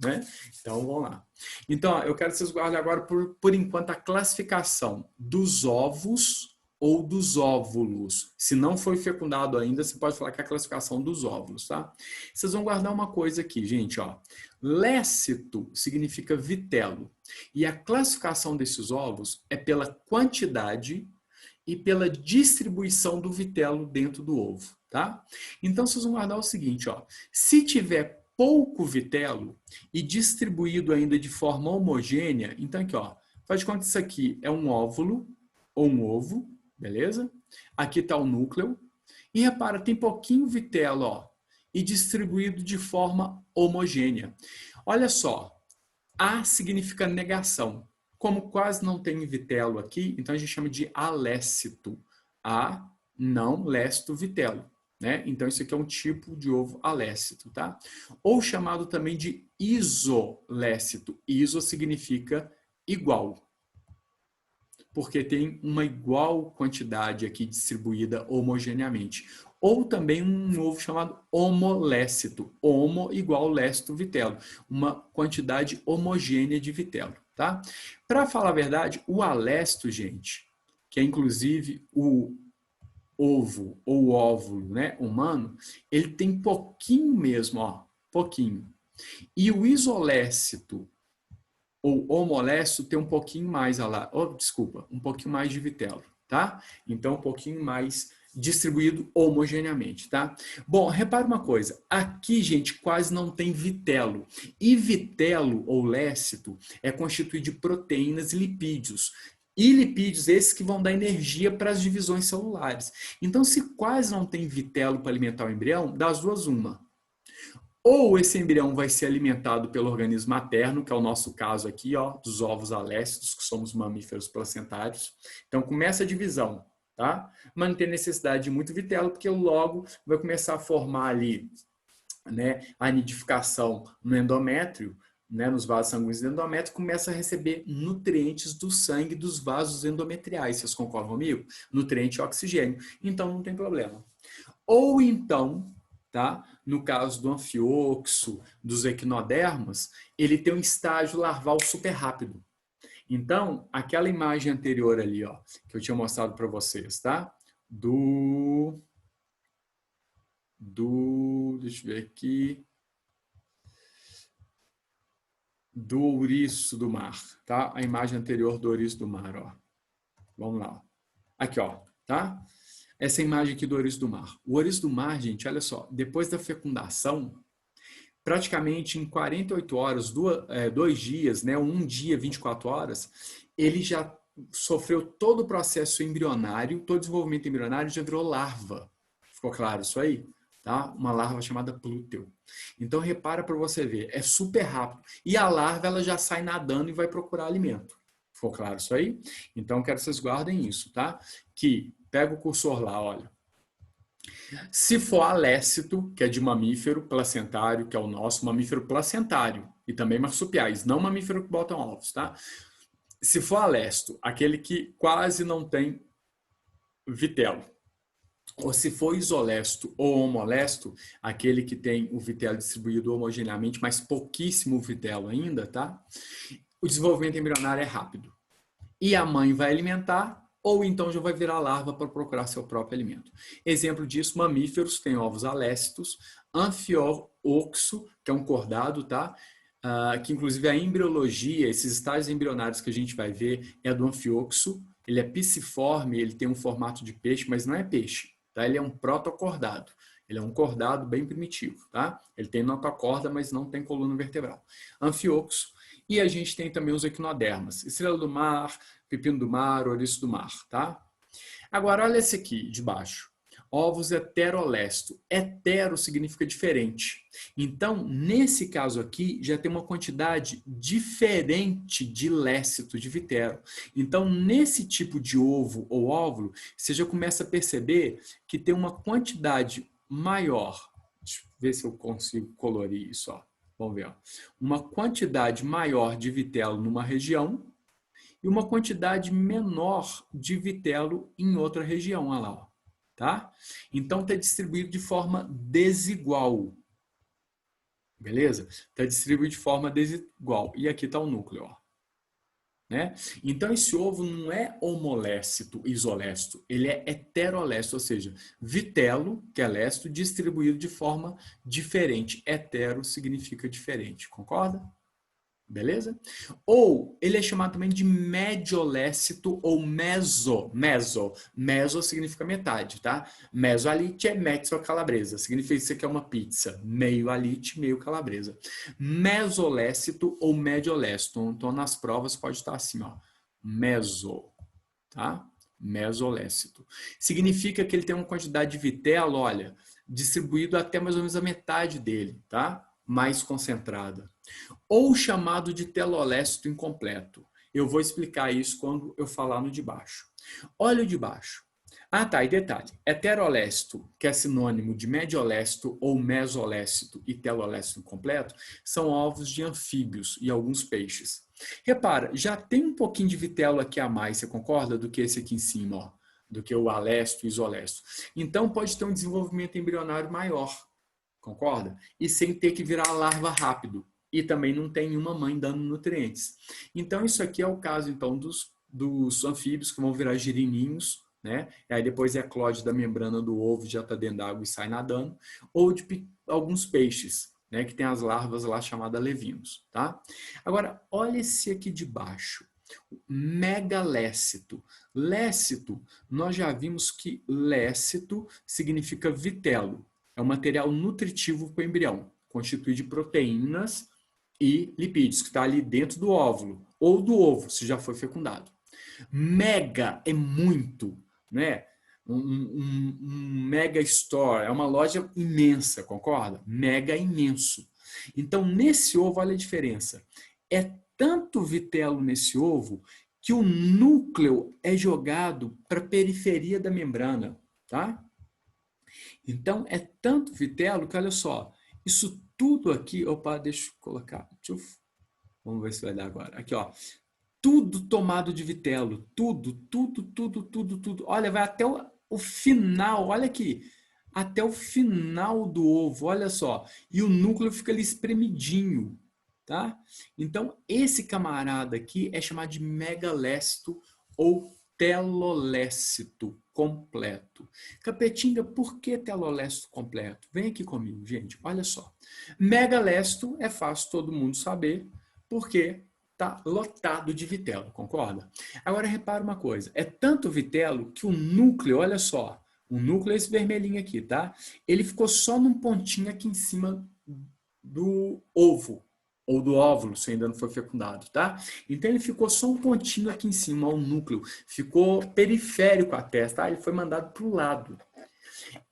né? Então, vamos lá. Então, eu quero que vocês guardem agora, por enquanto, a classificação dos ovos ou dos óvulos. Se não foi fecundado ainda, você pode falar que é a classificação dos óvulos, tá? Vocês vão guardar uma coisa aqui, gente, ó. Lécito significa vitelo. E a classificação desses ovos é pela quantidade e pela distribuição do vitelo dentro do ovo, tá? Então, vocês vão guardar o seguinte, ó. Se tiver pouco vitelo e distribuído ainda de forma homogênea, então aqui, ó, faz de conta que isso aqui é um óvulo ou um ovo, beleza? Aqui está o núcleo. E repara, tem pouquinho vitelo, ó, e distribuído de forma homogênea. Olha só, A significa negação. Como quase não tem vitelo aqui, então a gente chama de alécito. A, não, lécito, vitelo. Né? Então, isso aqui é um tipo de ovo alécito, tá? Ou chamado também de isolécito. Iso significa igual. Porque tem uma igual quantidade aqui distribuída homogeneamente. Ou também um ovo chamado homolécito. Homo igual lécito vitelo. Uma quantidade homogênea de vitelo, tá? Para falar a verdade, o alécito, gente, que é inclusive o ovo ou óvulo, né, humano, ele tem pouquinho mesmo, ó, pouquinho. E o isolécito ou homolécito tem um pouquinho mais, um pouquinho mais de vitelo, tá? Então, um pouquinho mais distribuído homogeneamente, tá? Bom, repara uma coisa, aqui, gente, quase não tem vitelo. E vitelo ou lécito é constituído de proteínas e lipídios. E lipídios esses que vão dar energia para as divisões celulares. Então, se quase não tem vitelo para alimentar o embrião, das duas uma. Ou esse embrião vai ser alimentado pelo organismo materno, que é o nosso caso aqui, ó, dos ovos alécitos, que somos mamíferos placentários. Então, começa a divisão, tá? Mas não tem necessidade de muito vitelo, porque logo vai começar a formar ali, né, a nidificação no endométrio, né, nos vasos sanguíneos do endométrio, começa a receber nutrientes do sangue dos vasos endometriais. Vocês concordam comigo? Nutriente e oxigênio. Então, não tem problema. Ou então, tá? No caso do anfioxo, dos equinodermas, ele tem um estágio larval super rápido. Então, aquela imagem anterior ali, ó, que eu tinha mostrado para vocês, tá? Deixa eu ver aqui. Do ouriço do mar, tá? A imagem anterior do ouriço do mar, ó. Vamos lá. Aqui, ó, tá? Essa imagem aqui do ouriço do mar. O ouriço do mar, gente, olha só, depois da fecundação, praticamente em 48 horas, 2 dias, né, um dia, 24 horas, ele já sofreu todo o processo embrionário, todo o desenvolvimento embrionário já virou larva. Ficou claro isso aí? Tá? Uma larva chamada plúteo. Então, repara para você ver, é super rápido. E a larva ela já sai nadando e vai procurar alimento. Ficou claro isso aí? Então, quero que vocês guardem isso, tá? Que pega o cursor lá, olha. Se for alécito, que é de mamífero placentário, que é o nosso mamífero placentário, e também marsupiais, não mamífero que botam ovos, tá? Se for alécito, aquele que quase não tem vitelo, ou se for isolesto ou homolesto, aquele que tem o vitelo distribuído homogeneamente, mas pouquíssimo vitelo ainda, tá? O desenvolvimento embrionário é rápido. E a mãe vai alimentar, ou então já vai virar larva para procurar seu próprio alimento. Exemplo disso, mamíferos têm ovos alécitos, anfioxo, que é um cordado, tá? Que inclusive a embriologia, esses estágios embrionários que a gente vai ver, é do anfioxo. Ele é pisciforme, ele tem um formato de peixe, mas não é peixe, tá? Ele é um protocordado. Ele é um cordado bem primitivo, tá? Ele tem notocorda, mas não tem coluna vertebral. Anfioxo. E a gente tem também os equinodermas, estrela do mar, pepino do mar, ouriço do mar, tá? Agora, olha esse aqui de baixo. Ovos heterolesto. Hetero significa diferente. Então, nesse caso aqui, já tem uma quantidade diferente de lécito, de vitero. Então, nesse tipo de ovo ou óvulo, você já começa a perceber que tem uma quantidade maior. Deixa eu ver se eu consigo colorir isso, ó. Vamos ver, ó. Uma quantidade maior de vitelo numa região e uma quantidade menor de vitelo em outra região, olha lá, ó, tá? Então está distribuído de forma desigual, beleza? Está distribuído de forma desigual. E aqui está o núcleo, ó. Né? Então esse ovo não é homolécito, isolécito, ele é heterolécito, ou seja, vitelo, que é lécito, distribuído de forma diferente. Hetero significa diferente, concorda? Beleza? Ou ele é chamado também de mediolécito ou meso. Meso significa metade, tá? Mesoalite é mezzo calabresa. Significa que isso aqui é uma pizza. Meio alite, meio calabresa. Mesolécito ou mediolécito. Então, nas provas pode estar assim, ó. Meso, tá? Mesolécito. Significa que ele tem uma quantidade de vitelo, olha, distribuído até mais ou menos a metade dele, tá? Mais concentrada. Ou chamado de telolécito incompleto. Eu vou explicar isso quando eu falar no de baixo. Olha o de baixo. Ah, tá, e detalhe. Heterolécito, que é sinônimo de mediolécito ou mesolécito e telolécito incompleto, são ovos de anfíbios e alguns peixes. Repara, já tem um pouquinho de vitelo aqui a mais, você concorda? Do que esse aqui em cima, ó, do que o alécito e isolécito. Então pode ter um desenvolvimento embrionário maior, concorda? E sem ter que virar larva rápido. E também não tem uma mãe dando nutrientes. Então isso aqui é o caso então dos anfíbios que vão virar girininhos, né? E aí depois eclode da membrana do ovo, já está dentro da água e sai nadando, ou de alguns peixes, né, que tem as larvas lá chamadas levinos, tá? Agora, olha esse aqui de baixo. Megalécito. Lécito, nós já vimos que lécito significa vitelo. É um material nutritivo para o embrião, constituído de proteínas e lipídios, que está ali dentro do óvulo, ou do ovo, se já foi fecundado. Mega é muito, né? Um mega store, é uma loja imensa, concorda? Mega é imenso. Então, nesse ovo, olha a diferença. É tanto vitelo nesse ovo que o núcleo é jogado para a periferia da membrana, tá? Então, é tanto vitelo que, olha só, isso tudo aqui, opa, deixa eu colocar, vamos ver se vai dar agora. Aqui, ó, tudo tomado de vitelo, tudo. Olha, vai até o final, olha aqui, até o final do ovo, olha só. E o núcleo fica ali espremidinho, tá? Então, esse camarada aqui é chamado de megalécito ou telolécito completo. Capetinga, por que telolécito completo? Vem aqui comigo, gente, olha só. Megalécito é fácil todo mundo saber, porque está lotado de vitelo, concorda? Agora repara uma coisa, é tanto vitelo que o núcleo, olha só, o núcleo é esse vermelhinho aqui, tá? Ele ficou só num pontinho aqui em cima do ovo, ou do óvulo, se ainda não foi fecundado, tá? Então ele ficou só um pontinho aqui em cima, o núcleo, ficou periférico à testa, tá? Ele foi mandado para o lado.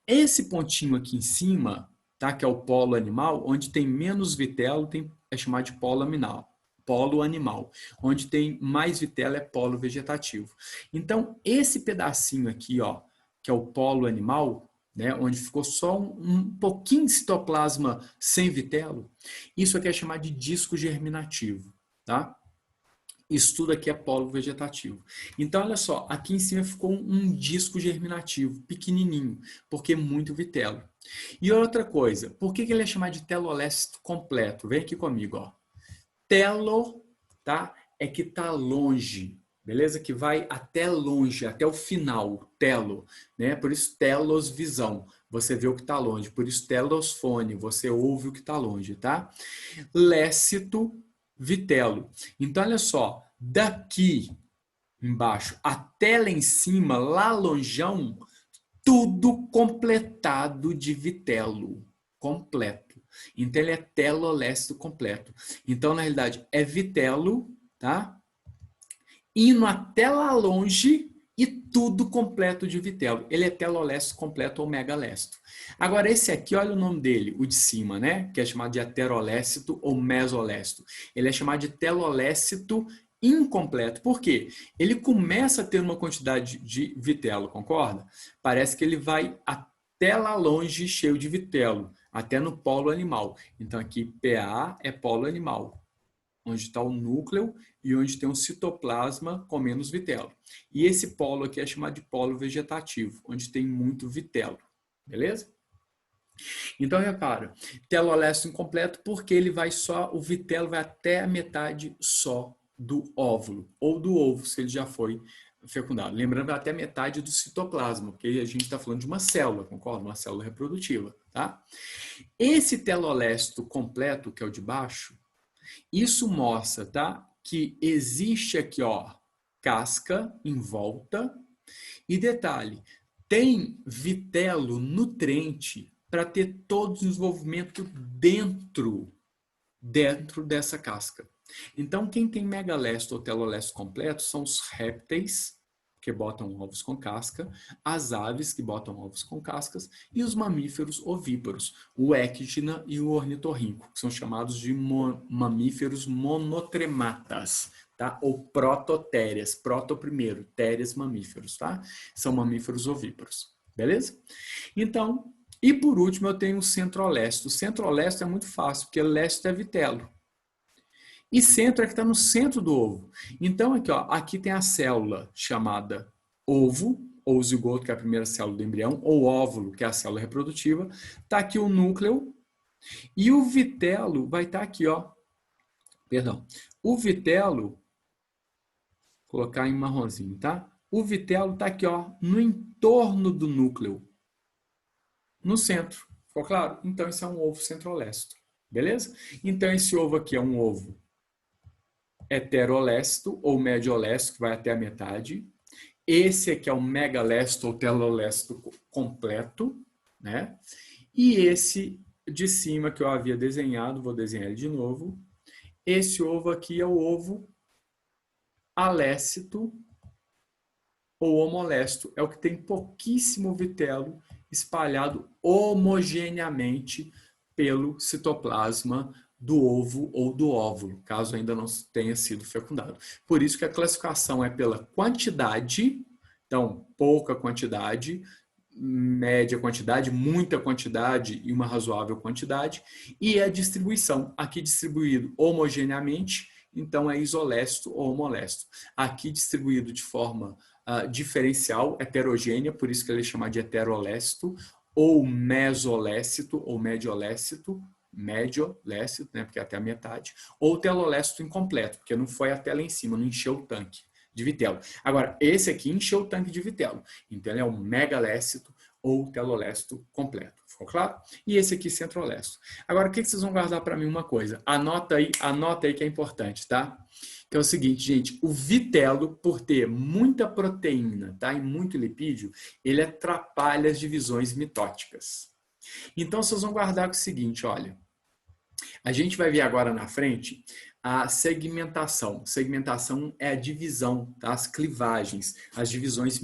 Esse pontinho aqui em cima, tá? Que é o polo animal, onde tem menos vitelo, é chamado de polo aminal. Polo animal. Onde tem mais vitelo é polo vegetativo. Então, esse pedacinho aqui, ó, que é o polo animal, né, onde ficou só um pouquinho de citoplasma sem vitelo, isso aqui é chamado de disco germinativo, tá? Isso tudo aqui é polo vegetativo. Então, olha só, aqui em cima ficou um disco germinativo, pequenininho, porque é muito vitelo. E outra coisa, por que ele é chamado de telolécito completo? Vem aqui comigo, ó. Telo, tá? É que tá longe, beleza? Que vai até longe, até o final, telo, né? Por isso telosvisão, você vê o que tá longe. Por isso telosfone, você ouve o que tá longe, tá? Lécito, vitelo. Então, olha só, daqui embaixo até lá em cima, lá longeão, tudo completado de vitelo, completo. Então, ele é telolécito completo. Então, na realidade, é vitelo, tá? Indo até lá longe e tudo completo de vitelo. Ele é telolécito completo ou megalécito. Agora, esse aqui, olha o nome dele, o de cima, né? Que é chamado de heterolécito ou mesolécito. Ele é chamado de telolécito incompleto. Por quê? Ele começa a ter uma quantidade de vitelo, concorda? Parece que ele vai até lá longe cheio de vitelo, até no polo animal. Então, aqui, PA é polo animal, onde está o núcleo e onde tem um citoplasma com menos vitelo. E esse polo aqui é chamado de polo vegetativo, onde tem muito vitelo. Beleza? Então, repara, telolécito incompleto porque ele vai só, o vitelo vai até a metade só do óvulo, ou do ovo, se ele já foi fecundado. Lembrando, até metade do citoplasma, porque a gente está falando de uma célula, concorda? Uma célula reprodutiva, tá? Esse telolécito completo, que é o de baixo, isso mostra, tá? Que existe aqui, ó, casca em volta. E detalhe, tem vitelo nutriente para ter todo o desenvolvimento dentro dessa casca. Então, quem tem megalécito ou telolécito completo são os répteis, que botam ovos com casca, as aves, que botam ovos com cascas, e os mamíferos ovíparos, o ecdna e o ornitorrinco, que são chamados de mamíferos monotrematas, tá? Ou prototérias, proto primeiro, térias mamíferos, tá? São mamíferos ovíparos, beleza? Então, e por último eu tenho o centrolécito. O centrolécito é muito fácil, porque lécito é vitelo. E centro é que está no centro do ovo. Então, aqui, ó, aqui tem a célula chamada ovo, ou zigoto, que é a primeira célula do embrião, ou óvulo, que é a célula reprodutiva. Está aqui o núcleo. E o vitelo vai estar aqui, ó. Perdão. O vitelo, vou colocar em marronzinho, tá? O vitelo está aqui, ó, no entorno do núcleo. No centro. Ficou claro? Então, esse é um ovo centrolécito. Beleza? Então, esse ovo aqui é um ovo heterolécito ou mediolécito, que vai até a metade. Esse aqui é o megalécito ou telolécito completo, né? E esse de cima que eu havia desenhado, vou desenhar ele de novo. Esse ovo aqui é o ovo alécito ou homolécito. É o que tem pouquíssimo vitelo espalhado homogeneamente pelo citoplasma do ovo ou do óvulo, caso ainda não tenha sido fecundado. Por isso que a classificação é pela quantidade, então pouca quantidade, média quantidade, muita quantidade e uma razoável quantidade, e a distribuição, aqui distribuído homogeneamente, então é isolécito ou homolécito. Aqui distribuído de forma diferencial, heterogênea, por isso que ele é chamado de heterolécito, ou mesolécito ou mediolécito, né, porque é até a metade, ou telolécito incompleto, porque não foi até lá em cima, não encheu o tanque de vitelo. Agora, esse aqui encheu o tanque de vitelo, então ele é um megalécito ou telolécito completo. Ficou claro? E esse aqui centrolécito. Agora, o que vocês vão guardar para mim uma coisa? Anota aí que é importante, tá? Que é o seguinte, gente, o vitelo, por ter muita proteína, tá, e muito lipídio, ele atrapalha as divisões mitóticas. Então, vocês vão guardar com o seguinte, olha, a gente vai ver agora na frente a segmentação. Segmentação é a divisão, tá? As clivagens, as divisões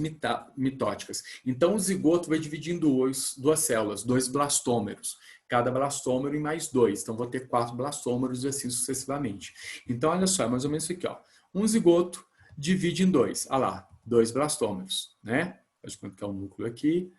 mitóticas. Então, o zigoto vai dividir em duas células, 2 blastômeros. Cada blastômero em mais 2. Então, vou ter 4 blastômeros e assim sucessivamente. Então, olha só, é mais ou menos isso aqui, ó. Um zigoto divide em 2. Olha lá, 2 blastômeros, né? Faz de conta que é o núcleo aqui,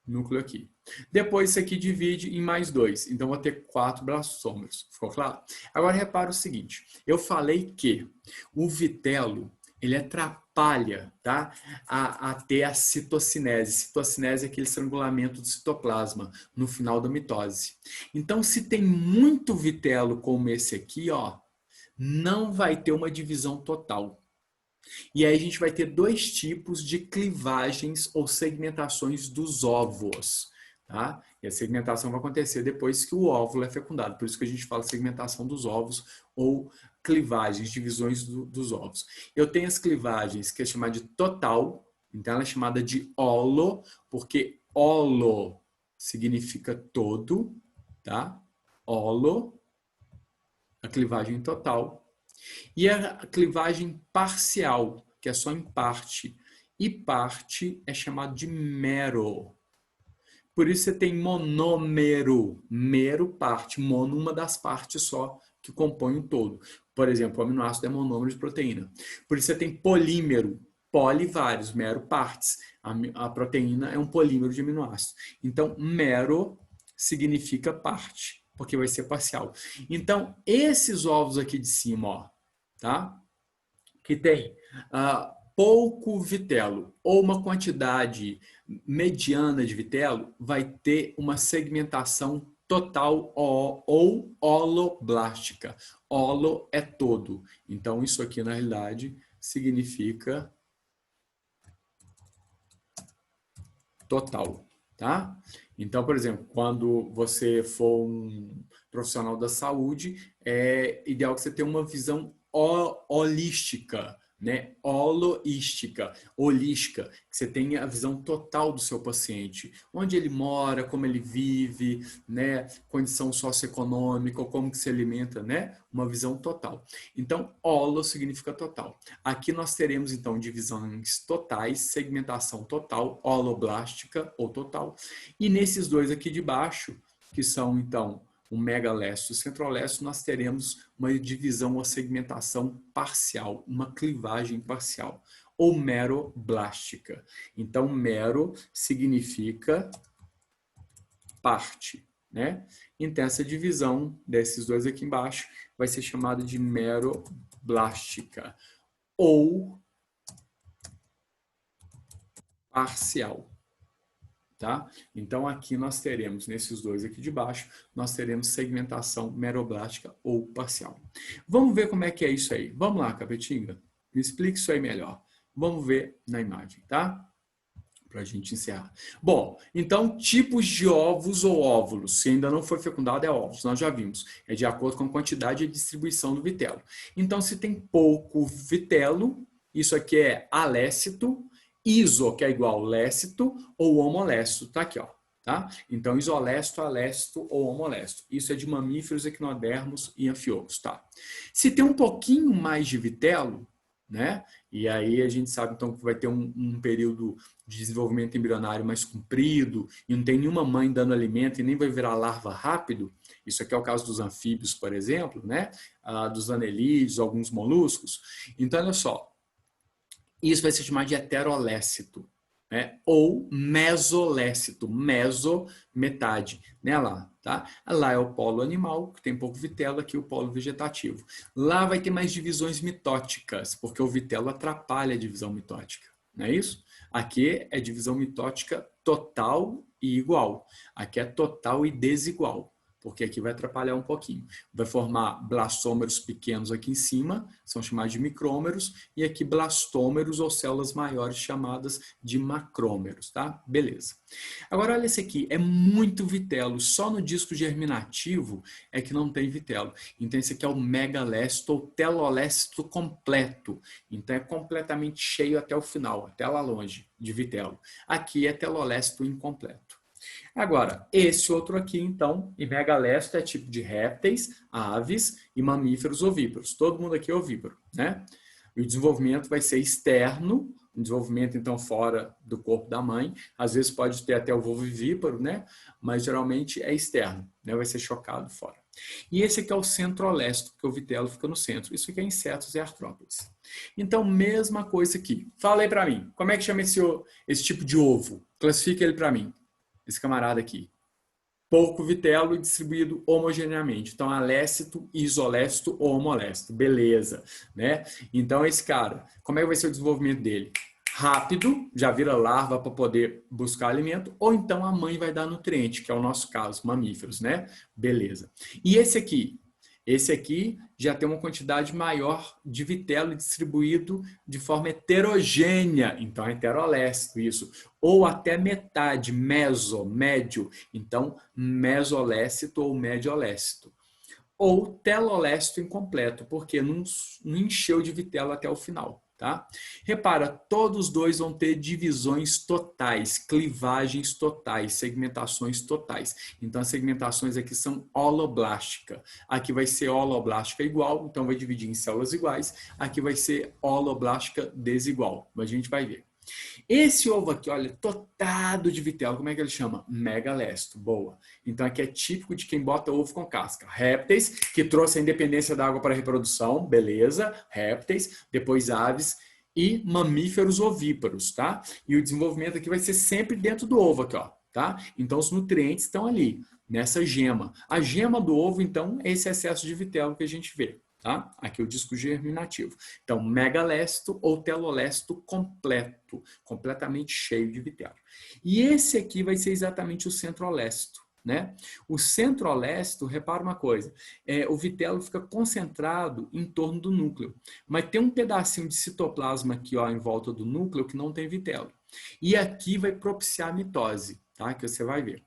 núcleo aqui. Depois isso aqui divide em mais 2. Então, vou ter 4 blastômeros. Ficou claro? Agora, repara o seguinte. Eu falei que o vitelo, ele atrapalha, tá? a ter a citocinese. Citocinese é aquele estrangulamento do citoplasma no final da mitose. Então, se tem muito vitelo como esse aqui, ó, não vai ter uma divisão total. E aí a gente vai ter 2 tipos de clivagens ou segmentações dos óvulos. Tá? E a segmentação vai acontecer depois que o óvulo é fecundado. Por isso que a gente fala segmentação dos ovos ou clivagens, divisões dos ovos. Eu tenho as clivagens que é chamada de total, então ela é chamada de holo, porque holo significa todo, tá? Holo, a clivagem total. E a clivagem parcial, que é só em parte. E parte é chamado de mero. Por isso você tem monômero, mero parte, mono uma das partes só que compõe o todo. Por exemplo, o aminoácido é monômero de proteína. Por isso você tem polímero, poli vários, mero partes. A proteína é um polímero de aminoácido. Então, mero significa parte, porque vai ser parcial. Então, esses ovos aqui de cima, ó, tá? Que tem pouco vitelo ou uma quantidade mediana de vitelo, vai ter uma segmentação total ou holoblástica. Holo é todo. Então, isso aqui, na realidade, significa total, tá? Então, por exemplo, quando você for um profissional da saúde, é ideal que você tenha uma visão holística, né? Holística, que você tenha a visão total do seu paciente, onde ele mora, como ele vive, né? Condição socioeconômica, como que se alimenta, né? Uma visão total. Então, holo significa total. Aqui nós teremos, então, divisões totais, segmentação total, holoblástica ou total. E nesses dois aqui de baixo, que são, então, o megalécio e o centrolécio, nós teremos uma divisão ou segmentação parcial, uma clivagem parcial, ou meroblástica. Então, mero significa parte, né? Então, essa divisão desses dois aqui embaixo vai ser chamada de meroblástica, ou parcial. Tá? Então, aqui nós teremos, nesses dois aqui de baixo, nós teremos segmentação meroblástica ou parcial. Vamos ver como é que é isso aí. Vamos lá, Capetinga. Me explique isso aí melhor. Vamos ver na imagem, tá? Para a gente encerrar. Bom, então, tipos de ovos ou óvulos. Se ainda não foi fecundado, é óvulos. Nós já vimos. É de acordo com a quantidade e distribuição do vitelo. Então, se tem pouco vitelo, isso aqui é alécito. Iso, que é igual lécito, ou homolécito, tá aqui, ó. Tá? Então, isolécito, alécito ou homolécito. Isso é de mamíferos, equinodermos e anfiobos, tá? Se tem um pouquinho mais de vitelo, né? E aí a gente sabe, então, que vai ter um período de desenvolvimento embrionário mais comprido e não tem nenhuma mãe dando alimento e nem vai virar larva rápido. Isso aqui é o caso dos anfíbios, por exemplo, né? Dos anelídeos, alguns moluscos. Então, olha só. Isso vai ser chamado de heterolécito, né? Ou mesolécito, meso, metade, né? Tá? Lá é o polo animal, que tem pouco vitelo, aqui o polo vegetativo. Lá vai ter mais divisões mitóticas, porque o vitelo atrapalha a divisão mitótica, não é isso? Aqui é divisão mitótica total e igual. Aqui é total e desigual, porque aqui vai atrapalhar um pouquinho. Vai formar blastômeros pequenos aqui em cima, são chamados de micrômeros, e aqui blastômeros ou células maiores chamadas de macrômeros, tá? Beleza. Agora olha esse aqui, é muito vitelo, só no disco germinativo é que não tem vitelo. Então esse aqui é o megalécito ou telolécito completo. Então é completamente cheio até o final, até lá longe de vitelo. Aqui é telolécito incompleto. Agora, esse outro aqui, então, e megalécito é tipo de répteis, aves e mamíferos ovíparos. Todo mundo aqui é ovíparo, né? E o desenvolvimento vai ser externo, um desenvolvimento, então, fora do corpo da mãe. Às vezes pode ter até o ovo vivíparo, né? Mas geralmente é externo, né? Vai ser chocado fora. E esse aqui é o centrolécito, que o vitelo fica no centro. Isso aqui é insetos e artrópodes. Então, mesma coisa aqui. Fala aí para mim, como é que chama esse tipo de ovo? Classifica ele para mim. esse camarada aqui. Pouco vitelo distribuído homogeneamente. Então, alécito, isolécito ou homolécito. Beleza, né? Então, esse cara, como é que vai ser o desenvolvimento dele? Rápido, já vira larva para poder buscar alimento, ou então a mãe vai dar nutriente, que é o nosso caso, mamíferos, né? Beleza. E esse aqui? Esse aqui já tem uma quantidade maior de vitelo distribuído de forma heterogênea, então é heterolécito isso, ou até metade, médio, então mesolécito ou mediolécito. Ou telolécito incompleto, porque não encheu de vitelo até o final. Tá? Repara, todos dois vão ter divisões totais, clivagens totais, segmentações totais. Então, as segmentações aqui são holoblástica. Aqui vai ser holoblástica igual, então vai dividir em células iguais. Aqui vai ser holoblástica desigual, mas a gente vai ver. Esse ovo aqui, olha, totado de vitelo, como é que ele chama? Megalécito, boa. Então aqui é típico de quem bota ovo com casca. Répteis, que trouxe a independência da água para a reprodução, beleza, répteis, depois aves e mamíferos ovíparos, tá? E o desenvolvimento aqui vai ser sempre dentro do ovo aqui, ó, tá? Então os nutrientes estão ali, nessa gema. A gema do ovo, então, é esse excesso de vitelo que a gente vê. Tá? Aqui o disco germinativo. Então, megalécito ou telolécito completo, completamente cheio de vitelo. E esse aqui vai ser exatamente o centrolécito. Né? O centrolécito, repara uma coisa, o vitelo fica concentrado em torno do núcleo, mas tem um pedacinho de citoplasma aqui ó, em volta do núcleo que não tem vitelo. E aqui vai propiciar a mitose, tá? Que você vai ver.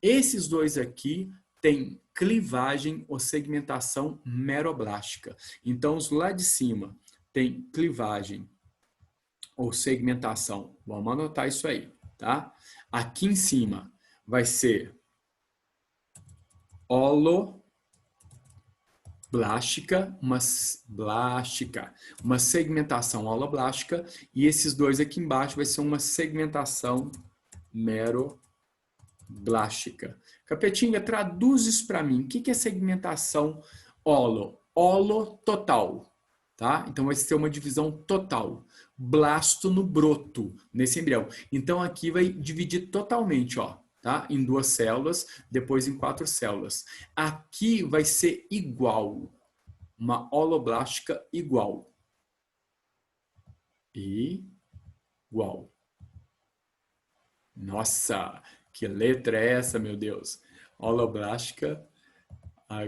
Esses dois aqui tem clivagem ou segmentação meroblástica. Então, os lá de cima tem clivagem ou segmentação. Vamos anotar isso aí, tá? Aqui em cima vai ser holoblástica, uma segmentação holoblástica, e esses dois aqui embaixo vai ser uma segmentação meroblástica. Capetinga, traduz isso para mim. O que é segmentação holo? Holo total, tá? Então vai ser uma divisão total. Blasto no broto, nesse embrião. Então aqui vai dividir totalmente, ó, tá? Em 2 células, depois em 4 células. Aqui vai ser igual, uma holoblástica igual. Igual. Nossa, que letra é essa, meu Deus? Holoblástica,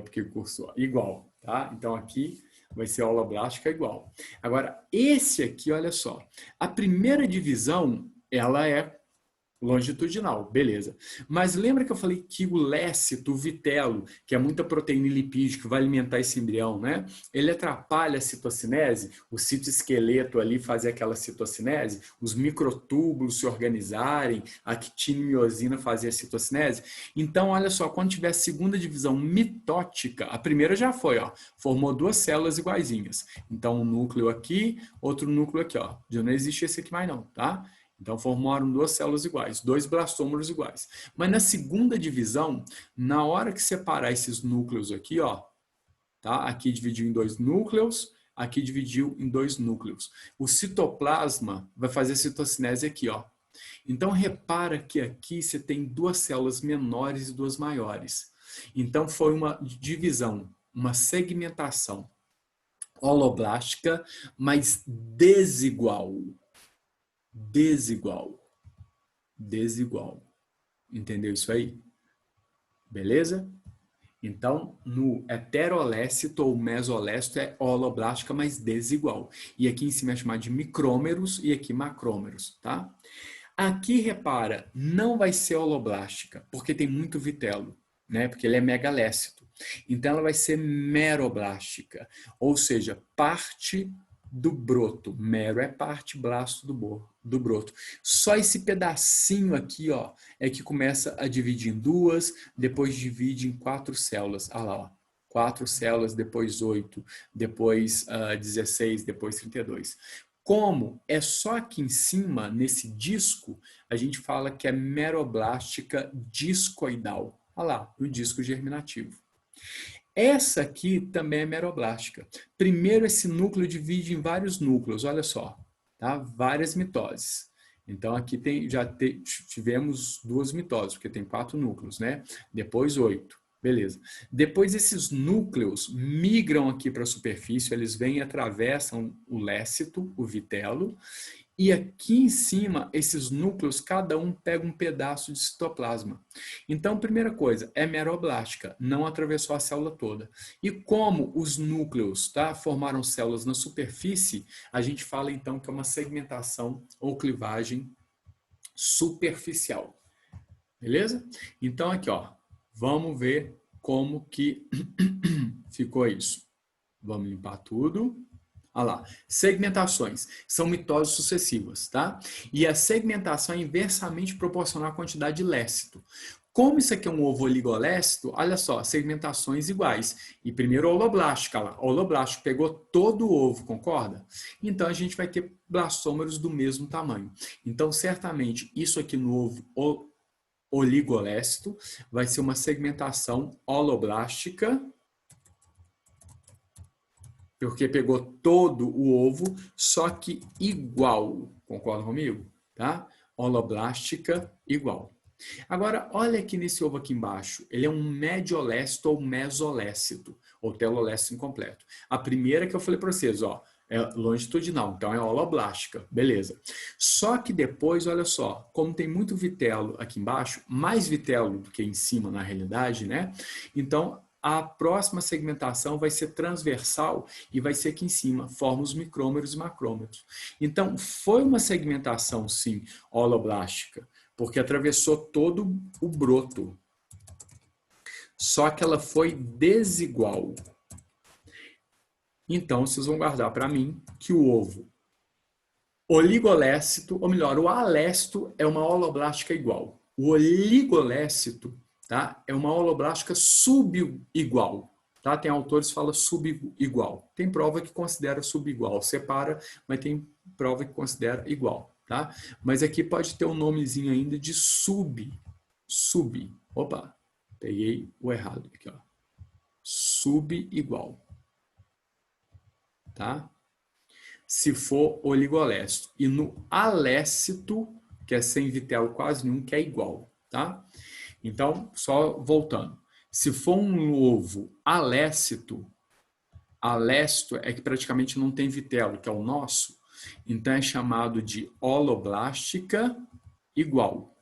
porque cursou igual, tá? Então aqui vai ser holoblástica igual. Agora, esse aqui, olha só, a primeira divisão, ela é longitudinal, beleza. Mas lembra que eu falei que o lécito, o vitelo, que é muita proteína e lipídio que vai alimentar esse embrião, né? Ele atrapalha a citocinese, o citoesqueleto ali fazer aquela citocinese, os microtúbulos se organizarem, a actina e miosina fazer a citocinese. Então, olha só, quando tiver a segunda divisão mitótica, a primeira já foi, ó, formou 2 células iguaizinhas. Então, um núcleo aqui, outro núcleo aqui, ó. Já não existe esse aqui mais não, tá? Então, formaram 2 células iguais, 2 blastômeros iguais. Mas na segunda divisão, na hora que separar esses núcleos aqui, ó, tá? Aqui dividiu em 2 núcleos, aqui dividiu em 2 núcleos. O citoplasma vai fazer citocinese aqui, ó. Então, repara que aqui você tem 2 células menores e 2 maiores. Então, foi uma divisão, uma segmentação holoblástica, mas desigual. Desigual. Entendeu isso aí? Beleza? Então, no heterolécito ou mesolécito é holoblástica, mas desigual. E aqui em cima é chamado de micrômeros e aqui macrômeros, tá? Aqui, repara, não vai ser holoblástica, porque tem muito vitelo, né? Porque ele é megalécito. Então, ela vai ser meroblástica, ou seja, parte do broto. Mero é parte, blasto do broto. Só esse pedacinho aqui, ó, é que começa a dividir em 2, depois divide em 4 células. Ah lá, ó. 4 células, depois 8, depois 16, depois 32. Como é só aqui em cima, nesse disco, a gente fala que é meroblástica discoidal. Olha lá, o disco germinativo. Essa aqui também é meroblástica. Primeiro, esse núcleo divide em vários núcleos, olha só, tá? Várias mitoses. Então, aqui tivemos 2 mitoses, porque tem 4 núcleos, né? Depois 8. Beleza. Depois esses núcleos migram aqui para a superfície, eles vêm e atravessam o lécito, o vitelo, e aqui em cima, esses núcleos, cada um pega um pedaço de citoplasma. Então, primeira coisa, é meroblástica, não atravessou a célula toda. E como os núcleos, tá, formaram células na superfície, a gente fala então que é uma segmentação ou clivagem superficial. Beleza? Então, aqui, ó, vamos ver como que ficou isso. Vamos limpar tudo. Olha lá, segmentações são mitoses sucessivas, tá? E a segmentação é inversamente proporcional à quantidade de lécito. Como isso aqui é um ovo oligolécito, olha só, segmentações iguais. E primeiro holoblástica, lá, holoblástico pegou todo o ovo, concorda? Então a gente vai ter blastômeros do mesmo tamanho. Então certamente isso aqui no ovo oligolécito vai ser uma segmentação holoblástica, porque pegou todo o ovo, só que igual. Concorda comigo? Tá? Holoblástica igual. Agora, olha aqui nesse ovo aqui embaixo. Ele é um mediolécito ou mesolécito, ou telolécito incompleto. A primeira que eu falei para vocês, ó, é longitudinal, então é holoblástica, beleza. Só que depois, olha só, como tem muito vitelo aqui embaixo, mais vitelo do que em cima na realidade, né? Então, a próxima segmentação vai ser transversal e vai ser aqui em cima, forma os micrômeros e macrômeros. Então, foi uma segmentação, sim, holoblástica, porque atravessou todo o broto. Só que ela foi desigual. Então, vocês vão guardar para mim que o ovo oligolécito, ou melhor, o alécito é uma holoblástica igual. O oligolécito, tá, é uma holoblástica subigual. Tá? Tem autores que falam subigual. Tem prova que considera subigual. Separa, mas tem prova que considera igual. Tá? Mas aqui pode ter um nomezinho ainda de sub. Opa, peguei o errado aqui. Ó. Subigual. Tá? Se for oligolécito. E no alécito, que é sem vitelo quase nenhum, que é igual. Tá? Então, só voltando. Se for um ovo alécito é que praticamente não tem vitelo, que é o nosso, então é chamado de holoblástica igual.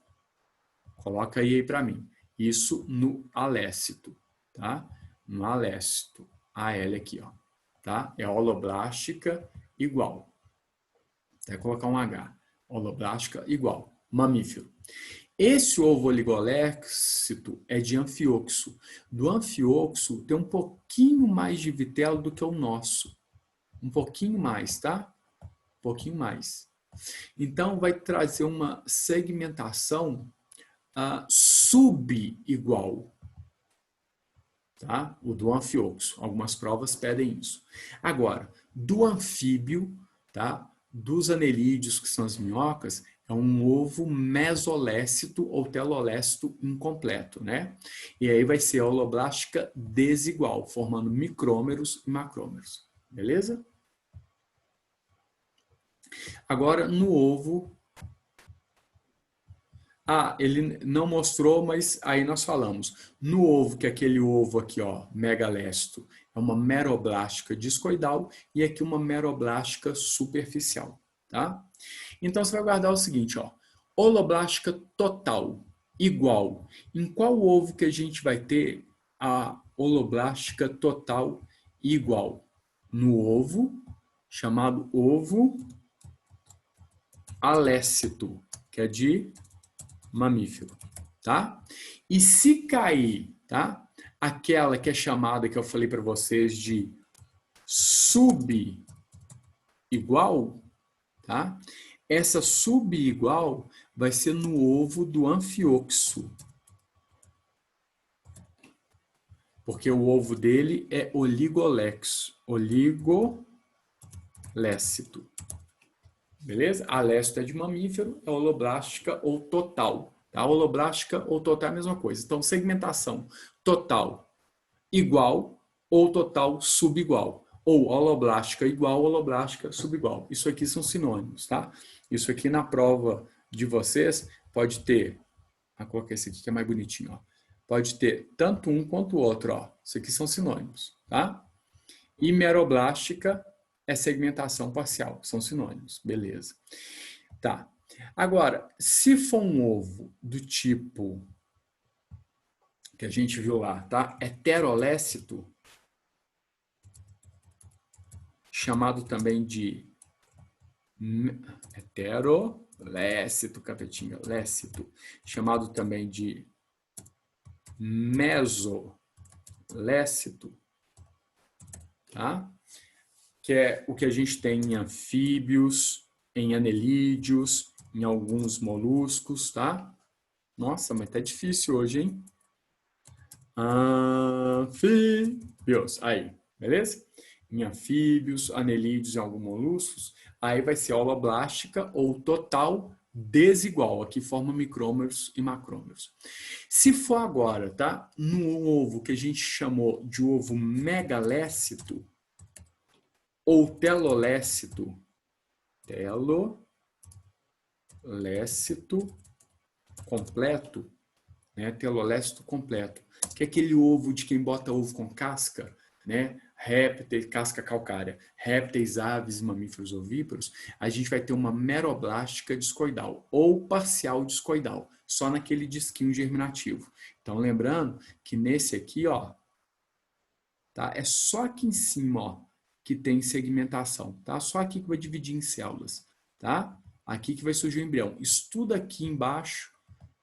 Coloca aí para mim. Isso no alécito, tá? No alécito. AL aqui, ó. Tá? É holoblástica igual. Até colocar um H. Holoblástica igual. Mamífero. Esse ovo oligolécito é de anfioxo. Do anfioxo tem um pouquinho mais de vitelo do que o nosso. Um pouquinho mais, tá? Um pouquinho mais. Então, vai trazer uma segmentação subigual. Tá? O do anfioxo. Algumas provas pedem isso. Agora, do anfíbio, tá? Dos anelídeos, que são as minhocas, é um ovo mesolécito ou telolécito incompleto, né? E aí vai ser a holoblástica desigual, formando micrômeros e macrômeros. Beleza? Agora, no ovo... ele não mostrou, mas aí nós falamos. No ovo, que é aquele ovo aqui, ó, megalécito, é uma meroblástica discoidal e aqui uma meroblástica superficial, tá? Então, você vai guardar o seguinte, ó, holoblástica total, igual. Em qual ovo que a gente vai ter a holoblástica total igual? No ovo, chamado ovo alécito, que é de mamífero, tá? E se cair, tá? Aquela que é chamada, que eu falei para vocês, de subigual, tá? Essa subigual vai ser no ovo do anfioxo. Porque o ovo dele é oligolécito. Beleza? Alécito é de mamífero, é holoblástica ou total. Tá? Holoblástica ou total é a mesma coisa. Então, segmentação total igual ou total subigual. Ou holoblástica igual, holoblástica subigual. Isso aqui são sinônimos, tá? Isso aqui na prova de vocês pode ter, vou colocar esse aqui que é mais bonitinho, ó. Pode ter tanto um quanto o outro, ó. Isso aqui são sinônimos, tá? E meroblástica é segmentação parcial, são sinônimos, beleza. Tá. Agora, se for um ovo do tipo que a gente viu lá, tá? Heterolécito, chamado também de heterolécito, capetinha, lécito, chamado também de mesolécito, tá? Que é o que a gente tem em anfíbios, em anelídeos, em alguns moluscos, tá? Nossa, mas tá difícil hoje, hein? Anfíbios, aí, beleza? Em anfíbios, anelídeos e alguns moluscos, aí vai ser holoblástica ou total desigual, aqui forma micrômeros e macrômeros. Se for agora, tá? No ovo que a gente chamou de ovo megalécito ou telolécito, completo, né? Telolécito completo, que é aquele ovo de quem bota ovo com casca, né? Répteis, casca calcária, répteis, aves, mamíferos ovíparos, a gente vai ter uma meroblástica discoidal ou parcial discoidal, só naquele disquinho germinativo. Então, lembrando que nesse aqui, ó, tá? É só aqui em cima, ó, que tem segmentação, tá? Só aqui que vai dividir em células, tá? Aqui que vai surgir o embrião. Estuda aqui embaixo,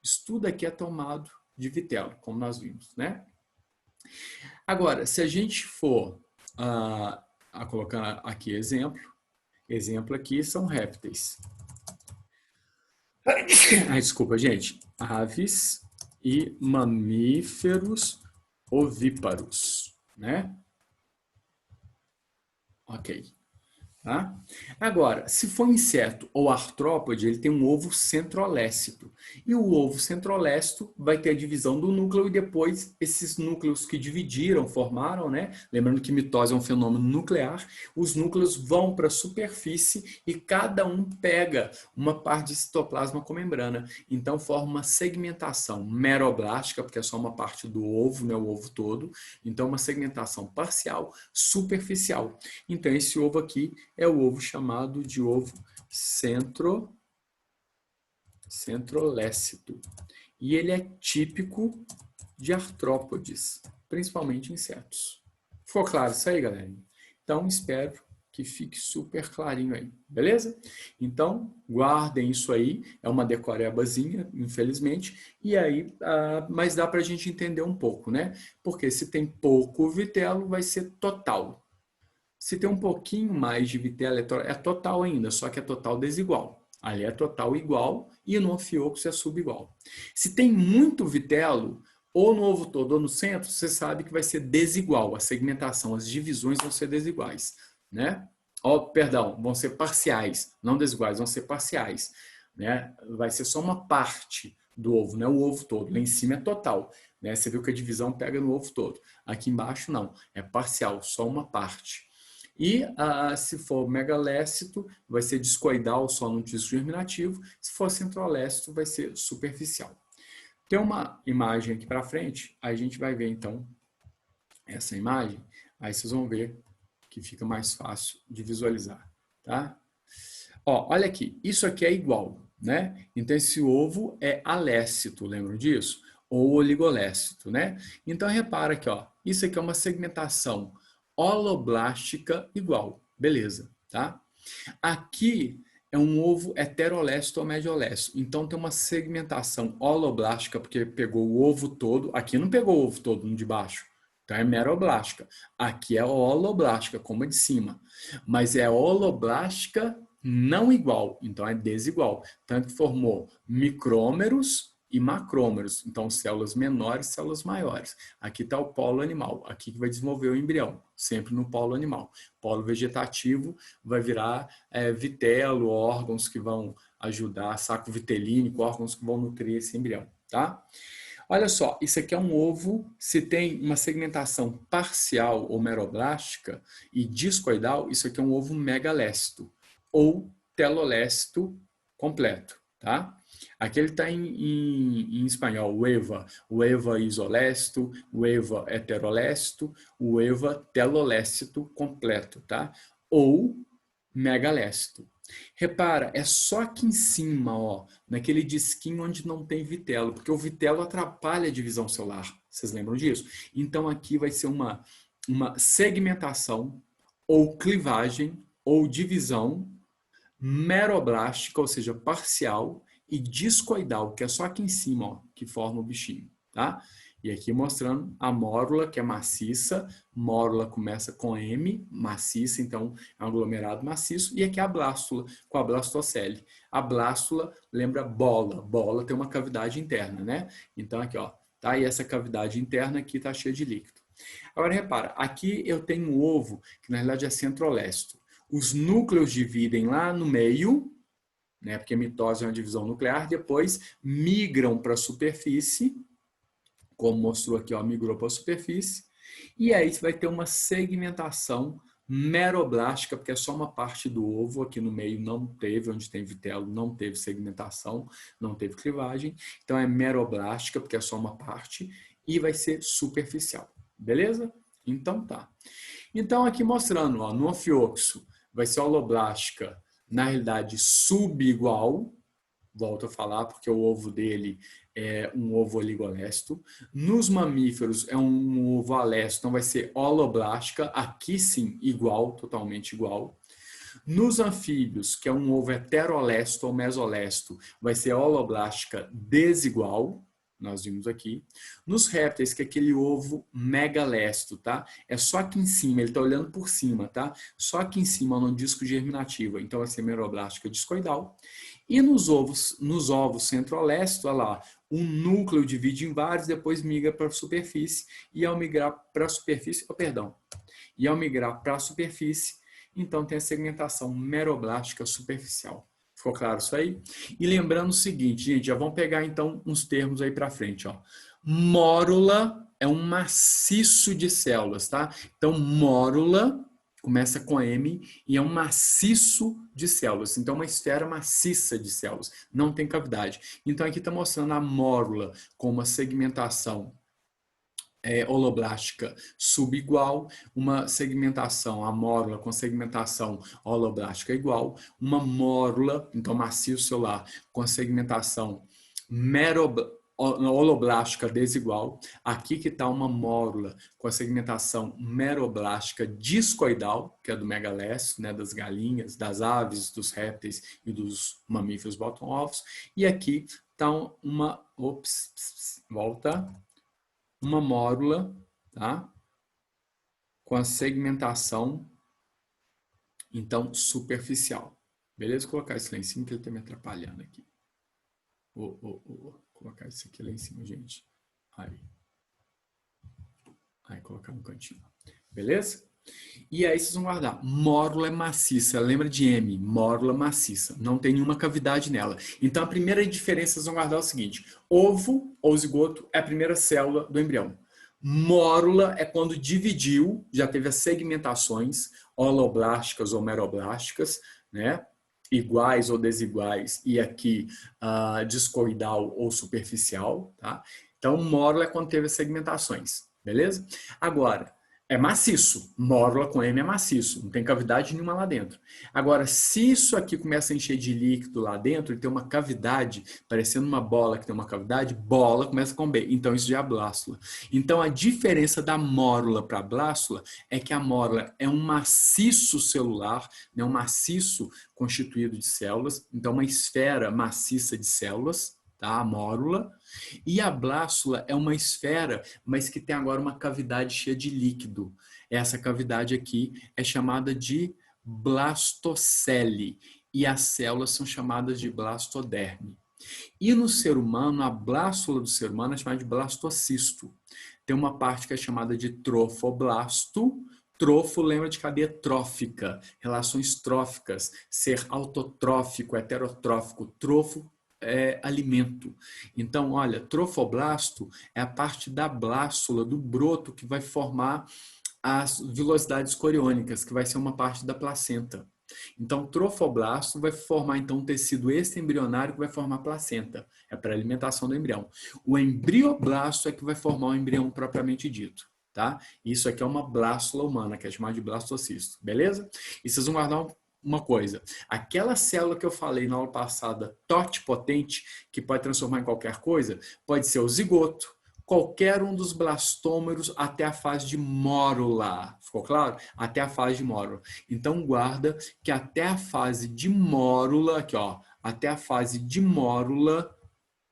estuda aqui é tomado de vitelo, como nós vimos, né? Agora, se a gente for a colocar aqui exemplo aqui são répteis. Desculpa, gente. Aves e mamíferos ovíparos, né? Ok. Tá? Agora, se for inseto ou artrópode, ele tem um ovo centrolécito. E o ovo centrolécito vai ter a divisão do núcleo e depois esses núcleos que dividiram, formaram, né? Lembrando que mitose é um fenômeno nuclear, os núcleos vão para a superfície e cada um pega uma parte de citoplasma com membrana. Então forma uma segmentação meroblástica, porque é só uma parte do ovo, né? O ovo todo. Então uma segmentação parcial, superficial. Então esse ovo aqui é o ovo chamado de ovo centrolécito. E ele é típico de artrópodes, principalmente insetos. Ficou claro isso aí, galera? Então, espero que fique super clarinho aí, beleza? Então, guardem isso aí, é uma decorebazinha, infelizmente, e aí, mas dá para a gente entender um pouco, né? Porque se tem pouco vitelo, vai ser total. Se tem um pouquinho mais de vitelo, é total ainda, só que é total desigual. Ali é total igual e no anfíoxo é subigual. Se tem muito vitelo, ou no ovo todo ou no centro, você sabe que vai ser desigual. A segmentação, as divisões vão ser desiguais, né? Perdão, vão ser parciais, não desiguais, vão ser parciais, né? Vai ser só uma parte do ovo, não é o ovo todo. Lá em cima é total, né? Você viu que a divisão pega no ovo todo. Aqui embaixo não, é parcial, só uma parte. E se for megalécito, vai ser discoidal só no disco germinativo. Se for centrolécito, vai ser superficial. Tem uma imagem aqui para frente, a gente vai ver então essa imagem, aí vocês vão ver que fica mais fácil de visualizar, tá? Ó, olha aqui, isso aqui é igual, né? Então esse ovo é alécito, lembram disso? Ou oligolécito, né? Então repara aqui, ó, isso aqui é uma segmentação holoblástica igual, beleza, tá? Aqui é um ovo heterolécito ou mediolécito, então tem uma segmentação holoblástica, porque pegou o ovo todo, aqui não pegou o ovo todo no de baixo, então é meroblástica. Aqui é holoblástica, como a de cima, mas é holoblástica não igual, então é desigual, tanto que formou micrômeros e macrômeros, então células menores, células maiores. Aqui está o polo animal, aqui que vai desenvolver o embrião, sempre no polo animal. Polo vegetativo vai virar vitelo, órgãos que vão ajudar, saco vitelínico, órgãos que vão nutrir esse embrião, tá? Olha só, isso aqui é um ovo, se tem uma segmentação parcial ou meroblástica e discoidal, isso aqui é um ovo megalécito ou telolécito completo, tá? Aqui ele está em espanhol, ueva isolécito, ueva heterolécito, ueva telolécito completo, tá? Ou megalécito. Repara, é só aqui em cima, ó, naquele disquinho onde não tem vitelo, porque o vitelo atrapalha a divisão celular. Vocês lembram disso? Então aqui vai ser uma segmentação ou clivagem ou divisão meroblástica, ou seja, parcial, e discoidal, que é só aqui em cima, ó, que forma o bichinho, tá? E aqui mostrando a mórula, que é maciça. Mórula começa com M, maciça, então é um aglomerado maciço. E aqui a blástula, com a blastocele. A blástula lembra bola. Bola tem uma cavidade interna, né? Então aqui, ó, tá? E essa cavidade interna aqui tá cheia de líquido. Agora repara, aqui eu tenho um ovo, que na realidade é centrolécito. Os núcleos dividem lá no meio, né? Porque a mitose é uma divisão nuclear, depois migram para a superfície, como mostrou aqui, ó, migrou para a superfície, e aí você vai ter uma segmentação meroblástica, porque é só uma parte do ovo, aqui no meio não teve, onde tem vitelo, não teve segmentação, não teve clivagem, então é meroblástica, porque é só uma parte, e vai ser superficial, beleza? Então tá. Então aqui mostrando, ó, no anfioxo vai ser holoblástica, na realidade subigual, volto a falar, porque o ovo dele é um ovo oligolécito. Nos mamíferos é um ovo alécito, então vai ser holoblástica, aqui sim, igual, totalmente igual. Nos anfíbios, que é um ovo heterolécito ou mesolécito, vai ser holoblástica desigual, nós vimos aqui. Nos répteis, que é aquele ovo megalécito, tá? É só aqui em cima, ele está olhando por cima, tá? Só aqui em cima no disco germinativo, então vai ser meroblástica discoidal. E nos ovos centrolécito, olha lá, um núcleo divide em vários, depois migra para a superfície, e ao migrar para a superfície, e ao migrar para a superfície, então tem a segmentação meroblástica superficial. Ficou claro isso aí? E lembrando o seguinte, gente, já vamos pegar então uns termos aí para frente, ó. Mórula é um maciço de células, tá? Então, mórula começa com M e é um maciço de células. Então, uma esfera maciça de células. Não tem cavidade. Então, aqui está mostrando a mórula com uma segmentação holoblástica subigual, uma segmentação, a mórula com segmentação holoblástica igual, uma mórula, então maciço celular, com segmentação holoblástica desigual. Aqui que está uma mórula com a segmentação meroblástica discoidal, que é do megalécito, né, das galinhas, das aves, dos répteis e dos mamíferos botam ovos. E aqui está uma, uma mórula, tá? Com a segmentação, então, superficial. Beleza? Vou colocar isso lá em cima, que ele está me atrapalhando aqui. Vou colocar isso aqui lá em cima, gente. Aí colocar no cantinho. Beleza? E aí vocês vão guardar. Mórula é maciça. Lembra de M? Mórula maciça. Não tem nenhuma cavidade nela. Então a primeira diferença vocês vão guardar é o seguinte. Ovo ou zigoto é a primeira célula do embrião. Mórula é quando dividiu, já teve as segmentações holoblásticas ou meroblásticas, né? Iguais ou desiguais, e aqui discoidal ou superficial, tá? Então, mórula é quando teve as segmentações, beleza? Agora, é maciço, mórula com M é maciço, não tem cavidade nenhuma lá dentro. Agora, se isso aqui começa a encher de líquido lá dentro, ele tem uma cavidade, parecendo uma bola que tem uma cavidade, bola começa com B, então isso já é a blástula. Então, a diferença da mórula para a blástula é que a mórula é um maciço celular, né, um maciço constituído de células, então uma esfera maciça de células, tá? A mórula. E a blástula é uma esfera, mas que tem agora uma cavidade cheia de líquido. Essa cavidade aqui é chamada de blastocele e as células são chamadas de blastoderme. E no ser humano, a blástula do ser humano é chamada de blastocisto. Tem uma parte que é chamada de trofoblasto. Trofo lembra de cadeia trófica, relações tróficas, ser autotrófico, heterotrófico. Trofo alimento. Então, olha, trofoblasto é a parte da blástula, do broto, que vai formar as vilosidades coriônicas, que vai ser uma parte da placenta. Então, trofoblasto vai formar então um tecido extraembrionário que vai formar a placenta. É para a alimentação do embrião. O embrioblasto é que vai formar o embrião propriamente dito. Tá? Isso aqui é uma blástula humana, que é chamada de blastocisto. Beleza? E vocês vão guardar uma coisa. Aquela célula que eu falei na aula passada, totipotente, que pode transformar em qualquer coisa, pode ser o zigoto, qualquer um dos blastômeros até a fase de mórula. Ficou claro? Até a fase de mórula. Então, guarda que até a fase de mórula, aqui ó, até a fase de mórula,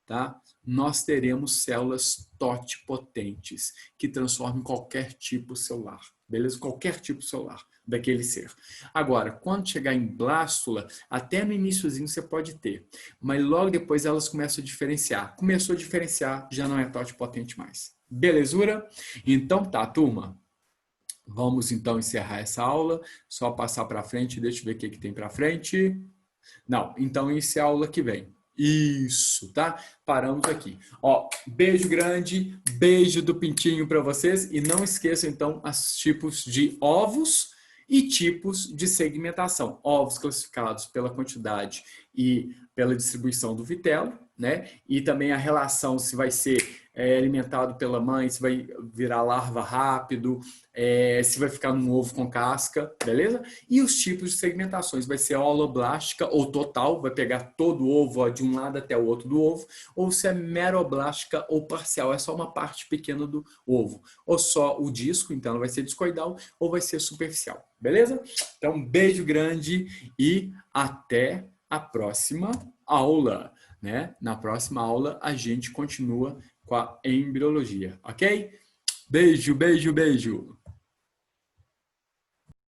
tá? Nós teremos células totipotentes, que transformam qualquer tipo celular. Beleza? Qualquer tipo celular daquele ser. Agora, quando chegar em blástula, até no iniciozinho você pode ter, mas logo depois elas começam a diferenciar. Começou a diferenciar, já não é totipotente mais. Belezura? Então tá, turma. Vamos então encerrar essa aula. Só passar para frente, deixa eu ver o que tem para frente. Não, então isso é a aula que vem. Isso, tá? Paramos aqui. Ó, beijo grande, beijo do pintinho para vocês e não esqueçam então os tipos de ovos e tipos de segmentação. Ovos classificados pela quantidade e pela distribuição do vitelo, né? E também a relação se vai ser alimentado pela mãe, se vai virar larva rápido, se vai ficar num ovo com casca, beleza? E os tipos de segmentações, vai ser holoblástica ou total, vai pegar todo o ovo ó, de um lado até o outro do ovo, ou se é meroblástica ou parcial, é só uma parte pequena do ovo, ou só o disco, então ela vai ser discoidal, ou vai ser superficial, beleza? Então, um beijo grande e até a próxima aula, né? Na próxima aula a gente continua com a embriologia, ok? Beijo, beijo, beijo!